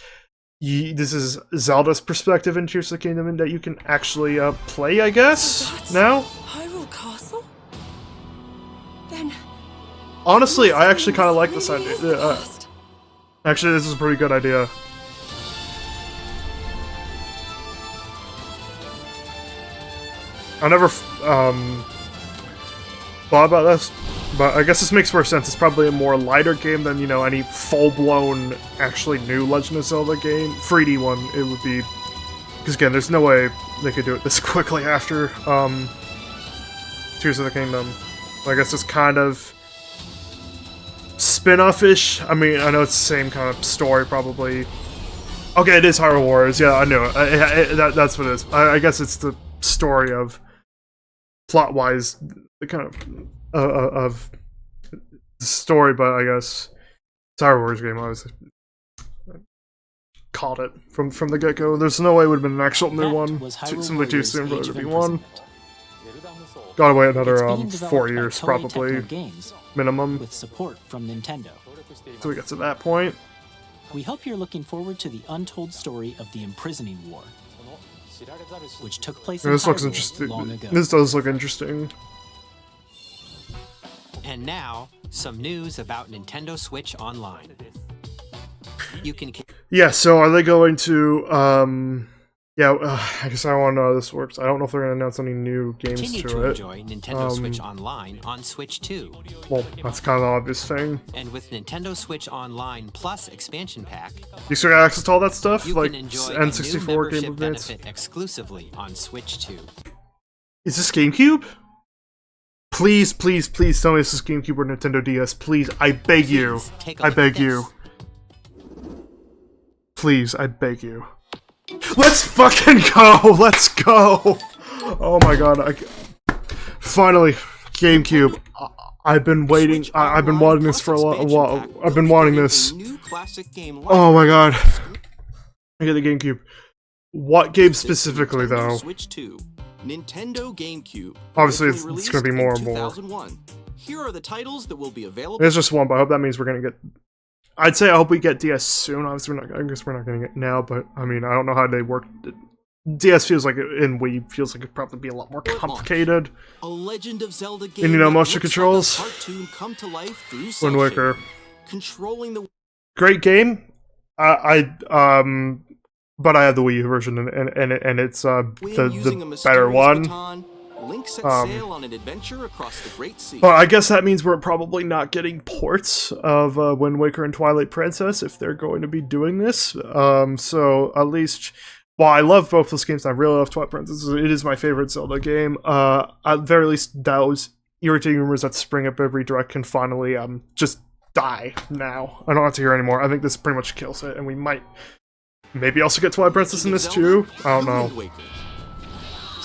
this is Zelda's perspective in Tears of the Kingdom, and that you can actually play, I guess,
That's
now.
Hyrule Castle? Then
Honestly, I actually kind of like this
really is the
idea.
past.
Actually, this is a pretty good idea. I never thought about this, but I guess this makes more sense. It's probably a more lighter game than, any full-blown, actually new Legend of Zelda game. 3D one, it would be. Because again, there's no way they could do it this quickly after Tears of the Kingdom. So I guess it's kind of spin-off-ish. I mean, I know it's the same kind of story, probably. Okay, it is Hyrule Warriors. Yeah, I knew it. That's what it is. I guess it's the story of plot-wise, the kind of the story, but I guess it's Hyrule Warriors game. I was called it from the get-go. There's no way it would have been an actual new
That
one.
was Hyrule
Simply too
Warriors
soon for it
Age
to
of
be one.
Imprisonment.
Gotta wait
It's
another
being
4
developed by
years
Toei
probably
Techno Games
minimum
with support from Nintendo.
till we get to that point.
We hope you're looking forward to the untold story of the Imprisoning War, which took place in
This looks
Hyrule
interesting.
long ago.
This does look interesting.
And now, some news about Nintendo Switch Online. You can
Yeah, so are they going to, I guess I want to know how this works. I don't know if they're going to announce any new games
continue
to
to
it.
enjoy Nintendo Switch Online on Switch 2.
Well, that's kind of the obvious thing.
And with Nintendo Switch Online Plus expansion pack,
You still got access to all that stuff?
you
Like
can enjoy a
N64
new
Game
membership
of Advance?
benefit exclusively on Switch 2.
Is this GameCube? Please, please, please tell me this is GameCube or Nintendo DS. Please, I beg you.
Please take a
I
look
beg
at
you.
this.
Please, I beg you. Let's fucking go! Let's go! Oh my god, finally, GameCube. I've been waiting. I've been wanting this for a while. I've been wanting this. Oh my god. I get the GameCube. What game specifically, though?
Switch 2, Nintendo GameCube.
Obviously,
originally
it's gonna be
released
more
in
and more.
2001. Here are the titles that will be available.
There's just one, but I hope that means we're gonna get. I'd say I hope we get DS soon. Obviously, I guess we're not getting it now, but I mean, I don't know how they work. DS feels like in Wii feels like it'd probably be a lot more complicated.
A Legend of Zelda game.
And
that
motion
looks
controls.
Like a cartoon come to life through
Wind
cel
Waker.
shading. Controlling the
Great game. But I have the Wii U version, and it's
wind using a
the
mysterious
better one.
baton, Link sets sail on an adventure across the Great Sea.
But I guess that means we're probably not getting ports of Wind Waker and Twilight Princess if they're going to be doing this. So at least, while I love both those games, I really love Twilight Princess. It is my favorite Zelda game. At the very least, those irritating rumors that spring up every direct can finally just die now. I don't have to hear anymore. I think this pretty much kills it, and we might maybe also get Twilight Princess in this too. I don't know.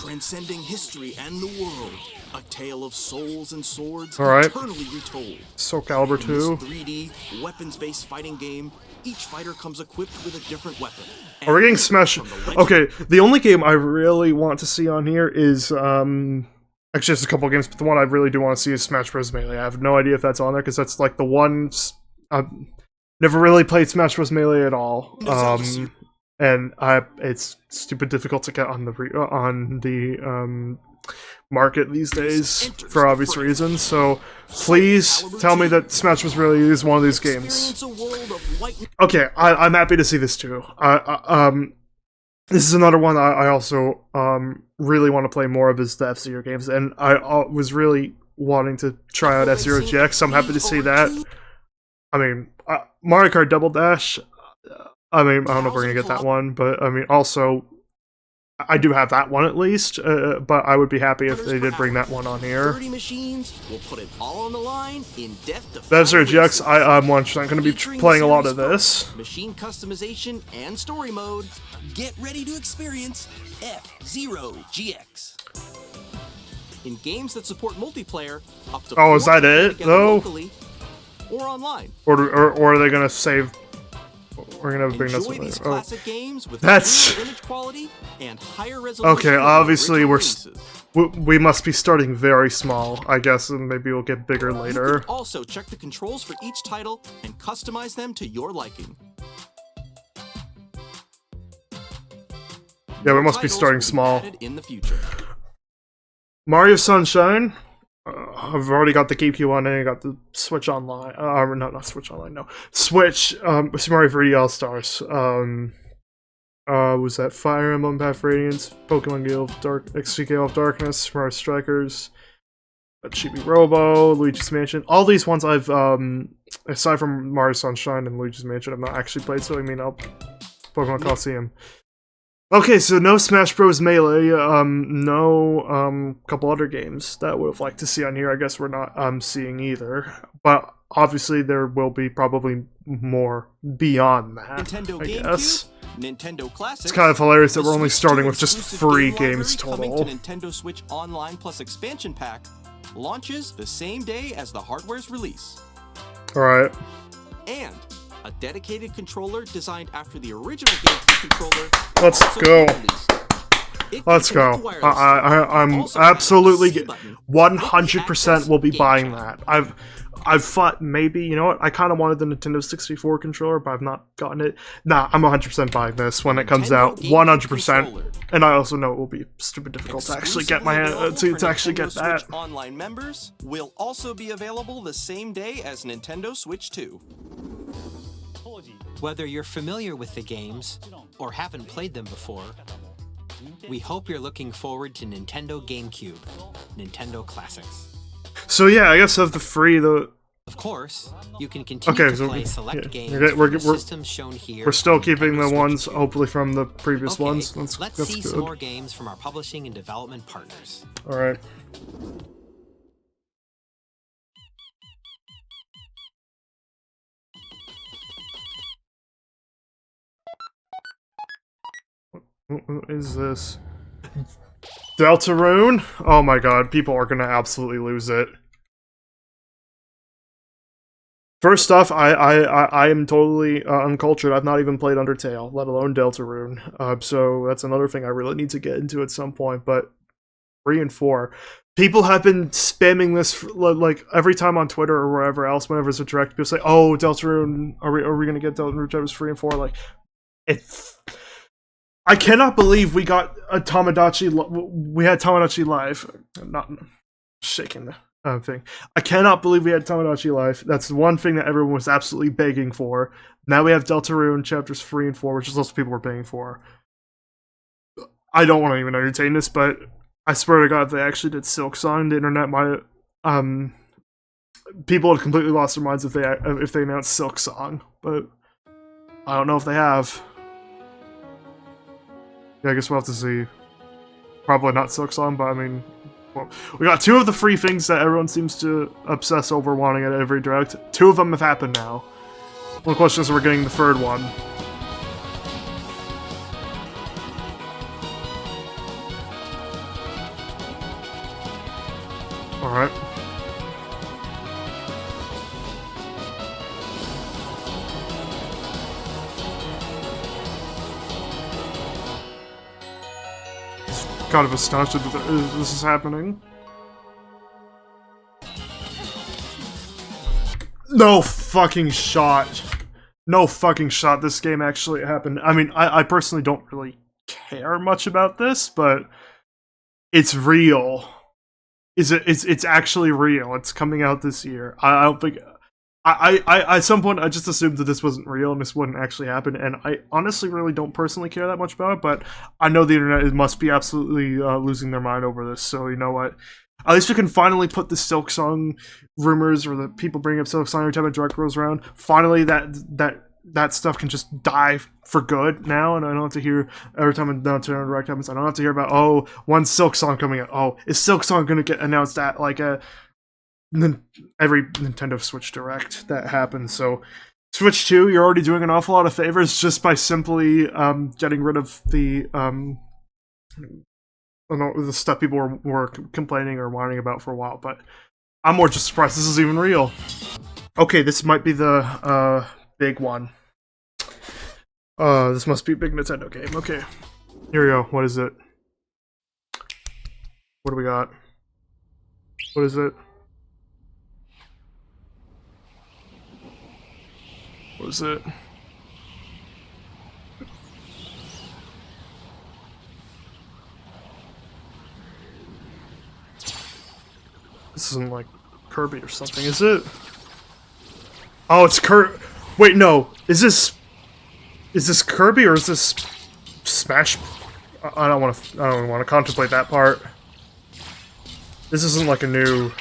Transcending history and the world, a tale of souls and swords eternally retold.
Soul Calibur 2.
In this 3D, weapons-based fighting game, each fighter comes equipped with a different weapon.
Are we getting Smash? Okay, the only game I really want to see on here is, actually there's a couple of games, but the one I really do want to see is Smash Bros. Melee. I have no idea if that's on there, because that's like the one... I've never really played Smash Bros. Melee at all. And it's stupid difficult to get on the market these days for obvious reasons. So please tell me that Smash Bros. Melee is one of these games. Okay, I'm happy to see this too. This is another one I also really want to play more of, is the F-Zero games, and I was really wanting to try out F-Zero GX, so I'm happy to see that. I mean, Mario Kart Double Dash, I mean, I don't know if we're gonna get that one, but I mean, also, I do have that one at least, but I would be happy if they did bring that one on here.
30 machines will put it all on the line in
F-Zero GX, I'm 100% going to be playing a lot of this.
Machine customization and story mode. Get ready to experience F-Zero GX. In games that support multiplayer, up to
is that it though?
Locally or online.
Or are they going to save? We're gonna bring this one
these
later.
classic games with
That's
image quality and higher resolution.
Okay. Obviously, we must be starting very small, I guess, and maybe we'll get bigger later.
You can also check the controls for each title and customize them to your liking.
Yeah, we must be starting small.
In the future.
Mario Sunshine. I've already got the GameCube one, and I got the Switch Online. No, not Switch Online. No, Switch. Super Mario 3D All Stars. Was that Fire Emblem Path of Radiance, Pokemon Gale of Gale of Darkness, Mario Strikers, Chibi Robo, Luigi's Mansion. All these ones I've aside from Mario Sunshine and Luigi's Mansion, I've not actually played. So I mean, Pokemon Coliseum. Okay, so no Smash Bros. Melee, no couple other games that I would have liked to see on here. I guess we're not seeing either, but obviously there will be probably more beyond that.
Nintendo
I
GameCube,
guess.
Nintendo Classics.
It's kind of hilarious that we're only starting with just 3 games total.
Coming to Nintendo Switch Online Plus Expansion Pack launches the same day as the hardware's release.
All right.
And a dedicated controller designed after the original GameCube controller.
Let's go. Let's go. I'm absolutely 100% will be buying that. I've thought maybe, you know what, I kind of wanted the Nintendo 64 controller, but I've not gotten it. Nah, I'm 100% buying this when it comes out. 100%. And I also know it will be stupid difficult to actually get my hand to actually get that.
Switch Online members will also be available the same day as Nintendo Switch 2.
Whether you're familiar with the games or haven't played them before, we hope you're looking forward to Nintendo GameCube, Nintendo Classics.
So yeah, I guess of the free,
of course, you can continue to play select games
we're
systems shown here.
We're still keeping the ones, hopefully, from the previous ones.
Let's see some more games from our publishing and development partners.
All right. What is this? Deltarune? Oh my god, people are gonna absolutely lose it. First off, I am totally uncultured. I've not even played Undertale, let alone Deltarune. So that's another thing I really need to get into at some point, but 3 and 4. People have been spamming this like every time on Twitter or wherever else, whenever it's a direct, people say, oh, Deltarune, are we gonna get Deltarune Chapters 3 and 4? Like, it's... I cannot believe we got a Tamagotchi. We had Tamagotchi Live. I'm not shaking the thing. I cannot believe we had Tamagotchi Live. That's the one thing that everyone was absolutely begging for. Now we have Deltarune Chapters 3 and 4, which is also people were paying for. I don't want to even entertain this, but I swear to God, if they actually did Silk Song, the internet might. People had completely lost their minds if they announced Silk Song, but I don't know if they have. Yeah, I guess we'll have to see. Probably not Silk Song, but I mean... Well, we got 2 of the free things that everyone seems to obsess over wanting at every direct. 2 of them have happened now. One question is we're getting the 3rd one. kind of astonished that this is happening. No fucking shot. No fucking shot this game actually happened. I mean, I personally don't really care much about this, but it's real. It's actually real. It's coming out this year. I don't think... I at some point I just assumed that this wasn't real and this wouldn't actually happen, and I honestly really don't personally care that much about it, but I know the internet must be absolutely losing their mind over this, so you know what? At least we can finally put the Silk Song rumors, or the people bringing up Silk Song every time a direct rolls around, finally that stuff can just die for good now, and I don't have to hear every time a direct happens, I don't have to hear about, oh, when's Silk Song coming out? Oh, is Silk Song gonna get announced at like every Nintendo Switch Direct that happens? So Switch 2, you're already doing an awful lot of favors just by simply getting rid of the the stuff people were complaining or whining about for a while, but I'm more just surprised this is even real. Okay, this might be the big one. This must be a big Nintendo game. Okay, here we go. What is it? What do we got? What is it? What is it? This isn't like Kirby or something, is it? Oh, it's Wait, no. Is this Kirby or is this Smash? I don't want to contemplate that part. This isn't like a new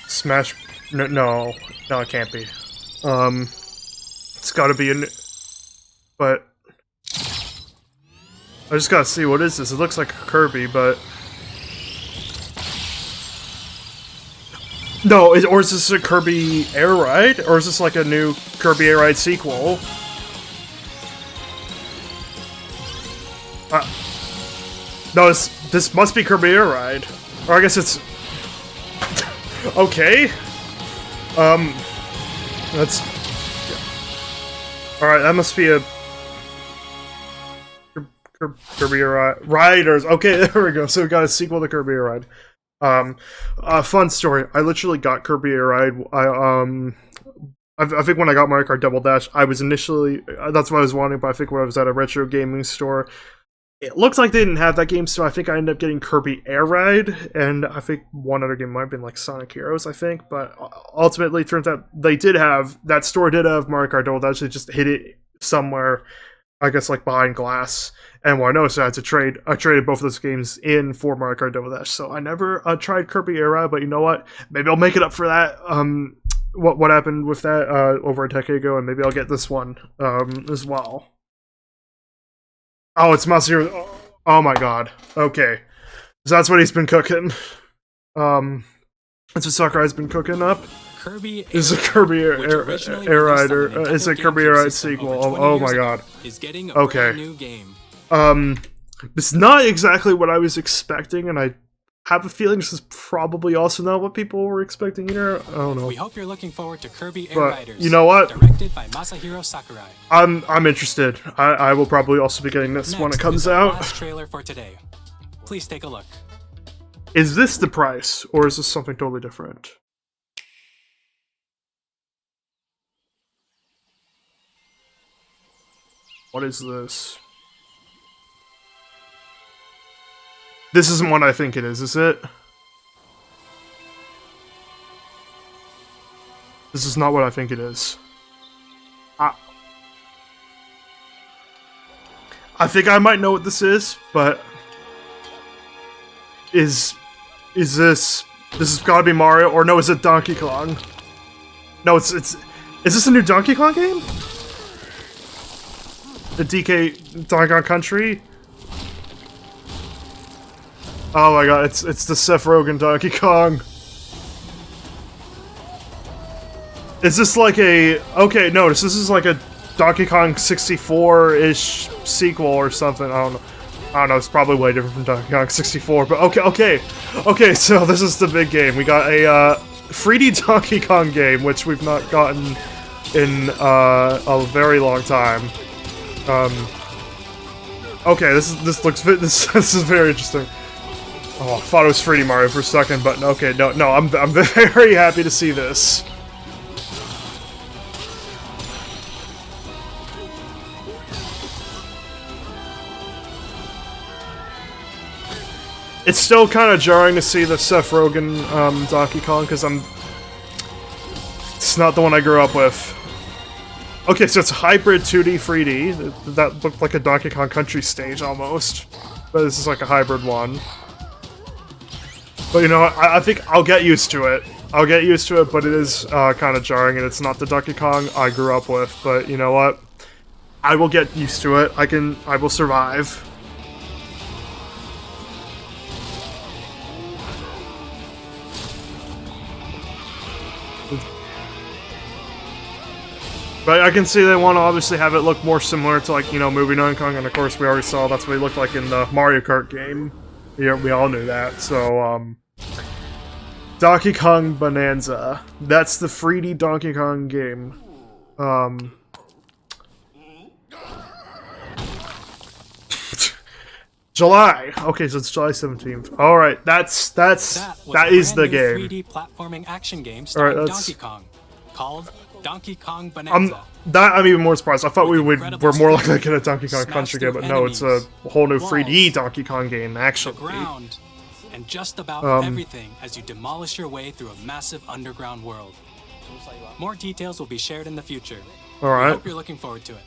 Smash. No, it can't be. It's got to be a new. But I just gotta see, what is this? It looks like Kirby, but. No, or is this a Kirby Air Ride? Or is this like a new Kirby Air Ride sequel? No, this must be Kirby Air Ride. Or I guess it's... Okay. That's... Alright, that must be a... Kirby Air Riders. Okay, there we go. So we got a sequel to Kirby Air Ride. Fun story. I literally got Kirby Air Ride. I think when I got Mario Kart Double Dash, I was initially, that's what I was wanting, but I think when I was at a retro gaming store, it looked like they didn't have that game, so I think I ended up getting Kirby Air Ride, and I think one other game might have been like Sonic Heroes, I think, but ultimately it turns out they did have, that store did have Mario Kart Double Dash. They just hid it somewhere, I guess like behind glass. And what I noticed, I had to trade. I traded both of those games in for Mario Kart Double Dash. So I never tried Kirby Air Ride, but you know what? Maybe I'll make it up for that. What happened with that over a decade ago, and maybe I'll get this one as well. Oh, it's Masahiro. Oh my god. Okay, so that's what he's been cooking. That's what Sakurai's been cooking up.
Kirby
is a Kirby Air Ride, or is a Kirby Air Ride sequel? Oh my god.
Is getting a brand new game.
It's not exactly what I was expecting, and I have a feeling this is probably also not what people were expecting either. I don't know.
We hope you're looking forward to Kirby Air Riders.
You know what?
Directed by Masahiro Sakurai.
I'm interested. I will probably also be getting this when it comes out.
Last trailer for today. Please take a look.
Is this the price, or is this something totally different? What is this? This isn't what I think it is it? This is not what I think it is. I think I might know what this is, but is this has gotta be Mario, or no, is it Donkey Kong? No, is this a new Donkey Kong game? The DK Donkey Kong Country? Oh my god, it's the Seth Rogen Donkey Kong. Is this like a... Okay, notice, this is like a Donkey Kong 64-ish sequel or something. I don't know, it's probably way different from Donkey Kong 64, but okay, so this is the big game. We got a 3D Donkey Kong game, which we've not gotten in a very long time. Okay, this looks this is very interesting. Oh, I thought it was 3D Mario for a second, but okay, no, I'm very happy to see this. It's still kind of jarring to see the Seth Rogen Donkey Kong because it's not the one I grew up with. Okay, so it's hybrid 2D, 3D. That looked like a Donkey Kong Country stage almost, but this is like a hybrid one. But you know what? I think I'll get used to it. I'll get used to it, but it is kind of jarring, and it's not the Donkey Kong I grew up with. But you know what? I will get used to it. I will survive. But I can see they want to obviously have it look more similar to, like, you know, Movie Donkey Kong, and of course we already saw that's what he looked like in the Mario Kart game. Yeah, we all knew that. So, Donkey Kong Bonanza. That's the 3D Donkey Kong game. July. Okay, so it's July 17th. All right, that is the game.
3D platforming action game starring Donkey Kong, called Donkey Kong Bonanza.
I'm even more surprised. I thought we're more likely to get a Donkey Kong Country game, but no, it's a whole new 3D Donkey Kong game, actually.
The ground, and just about everything as you demolish your way through a massive underground world. More details will be shared in the future.
All right.
I hope you're looking forward to it.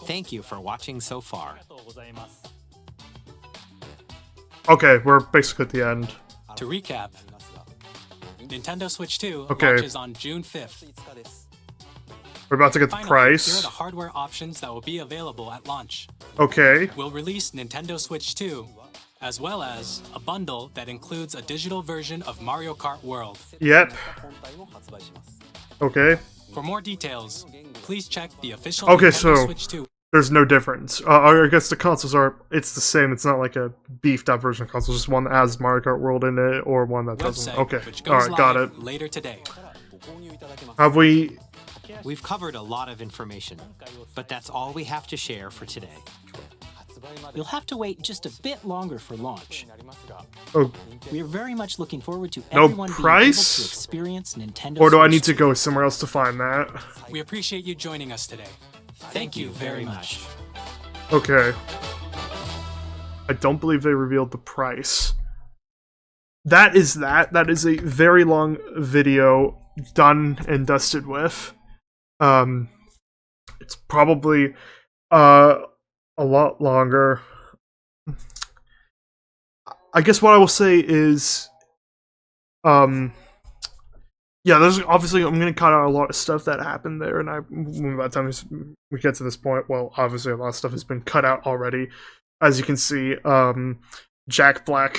Thank you for watching so far.
Okay, we're basically at the end.
To recap, Nintendo Switch 2
Okay.
launches on June 5th.
We're about to get the
Finally,
price.
here are the hardware options that will be available at launch.
Okay.
We'll release Nintendo Switch 2, as well as a bundle that includes a digital version of Mario Kart World.
Yep. Okay.
For more details, please check the official
Okay,
Nintendo
so
Switch 2.
there's no difference. I guess the consoles it's the same. It's not like a beefed up version of console, just one that has Mario Kart World in it or one that doesn't.
Website,
Okay.
which goes
Alright, got
live
it.
later today.
Have we...
We've covered a lot of information, but that's all we have to share for today.
You'll have to wait just a bit longer for launch.
Oh,
We are very much looking forward to
No
everyone being able
price?
to experience Nintendo
or do I
Switch
need to
2.
go somewhere else to find that?
We appreciate you joining us today.
Thank you very much.
Okay. I don't believe they revealed the price. That is that. That is a very long video done and dusted with. It's probably a lot longer. I guess what I will say is yeah, there's obviously I'm gonna cut out a lot of stuff that happened there, and by the time we get to this point, well, obviously a lot of stuff has been cut out already. As you can see, Jack Black,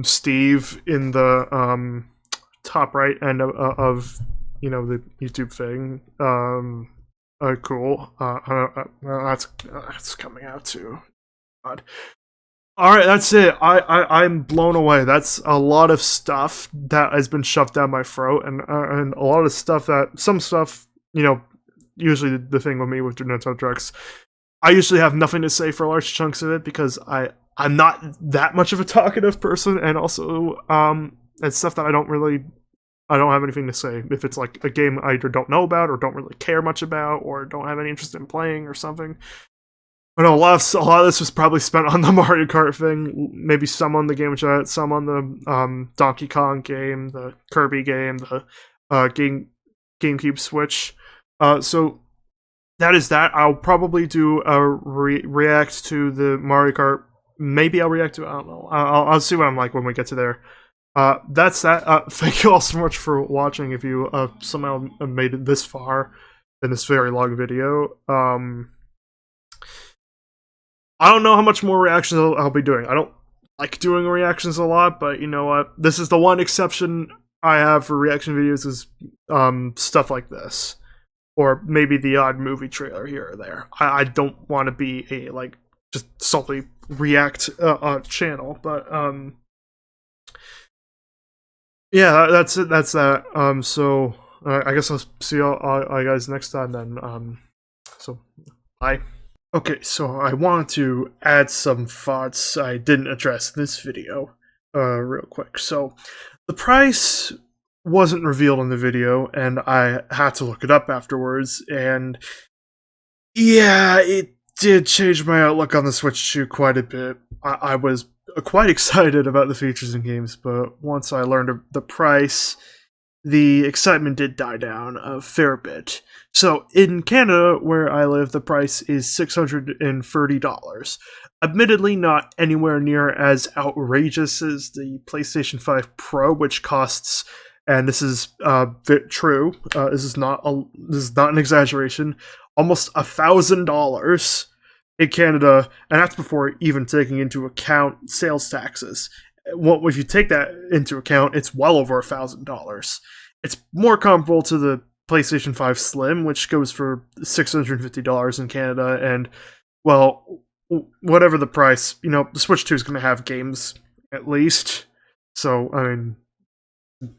Steve in the top right end of you know the YouTube thing. Cool. That's coming out too. God. All right, that's it. I'm blown away. That's a lot of stuff that has been shoved down my throat, and a lot of stuff some stuff, you know, usually the thing with me with Nintendo Directs, I usually have nothing to say for large chunks of it because I'm not that much of a talkative person, and also it's stuff that I don't have anything to say if it's like a game I either don't know about or don't really care much about or don't have any interest in playing or something. I know a lot of this was probably spent on the Mario Kart thing, maybe some on the Game of Chat, some on the Donkey Kong game, the Kirby game, the GameCube Switch. So that is that. I'll probably do a react to the Mario Kart. Maybe I'll react to. I don't know. I'll see what I'm like when we get to there. That's that. Thank you all so much for watching. If you somehow made it this far in this very long video. I don't know how much more reactions I'll be doing. I don't like doing reactions a lot, but you know what? This is the one exception I have for reaction videos is stuff like this. Or maybe the odd movie trailer here or there. I don't want to be a, like, just solely react channel, but, yeah, that's it, that's that. So, I guess I'll see all you guys next time then. So, bye. Okay, so I wanted to add some thoughts I didn't address in this video, real quick. So, the price wasn't revealed in the video, and I had to look it up afterwards, and yeah, it did change my outlook on the Switch 2 quite a bit. I was quite excited about the features and games, but once I learned the price, the excitement did die down a fair bit. So, in Canada, where I live, the price is $630. Admittedly, not anywhere near as outrageous as the PlayStation 5 Pro, which costs, and this is true. This is not an exaggeration. Almost $1,000 in Canada, and that's before even taking into account sales taxes. Well, if you take that into account, it's well over $1,000. It's more comparable to the PlayStation 5 Slim, which goes for $650 in Canada, and, well, whatever the price, the Switch 2 is going to have games, at least. So, I mean,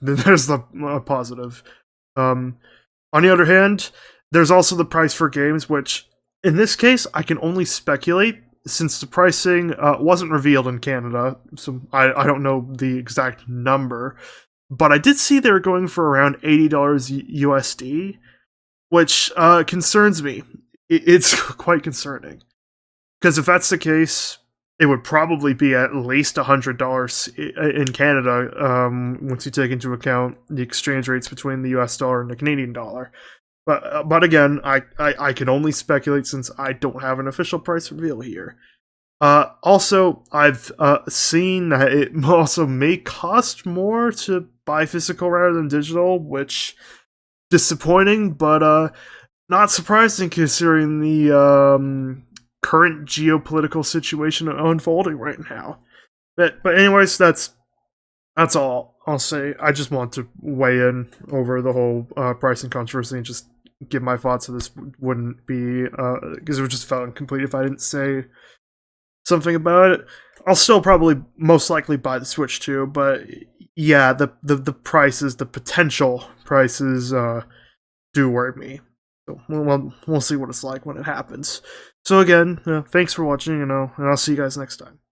there's the positive. On the other hand, there's also the price for games, which, in this case, I can only speculate, since the pricing wasn't revealed in Canada, so I don't know the exact number, but I did see they were going for around $80 USD, which concerns me. It's quite concerning. Because if that's the case, it would probably be at least $100 in Canada, once you take into account the exchange rates between the US dollar and the Canadian dollar. But again, I can only speculate since I don't have an official price reveal here. Also, I've seen that it also may cost more to buy physical rather than digital, which disappointing, but not surprising considering the current geopolitical situation unfolding right now. But anyways, that's all I'll say. I just want to weigh in over the whole pricing controversy and just give my thoughts. So this wouldn't be because it would just felt incomplete if I didn't say something about it. I'll still probably most likely buy the Switch 2, but yeah, the prices, the potential prices, do worry me. So we'll see what it's like when it happens. So again, thanks for watching, and I'll see you guys next time.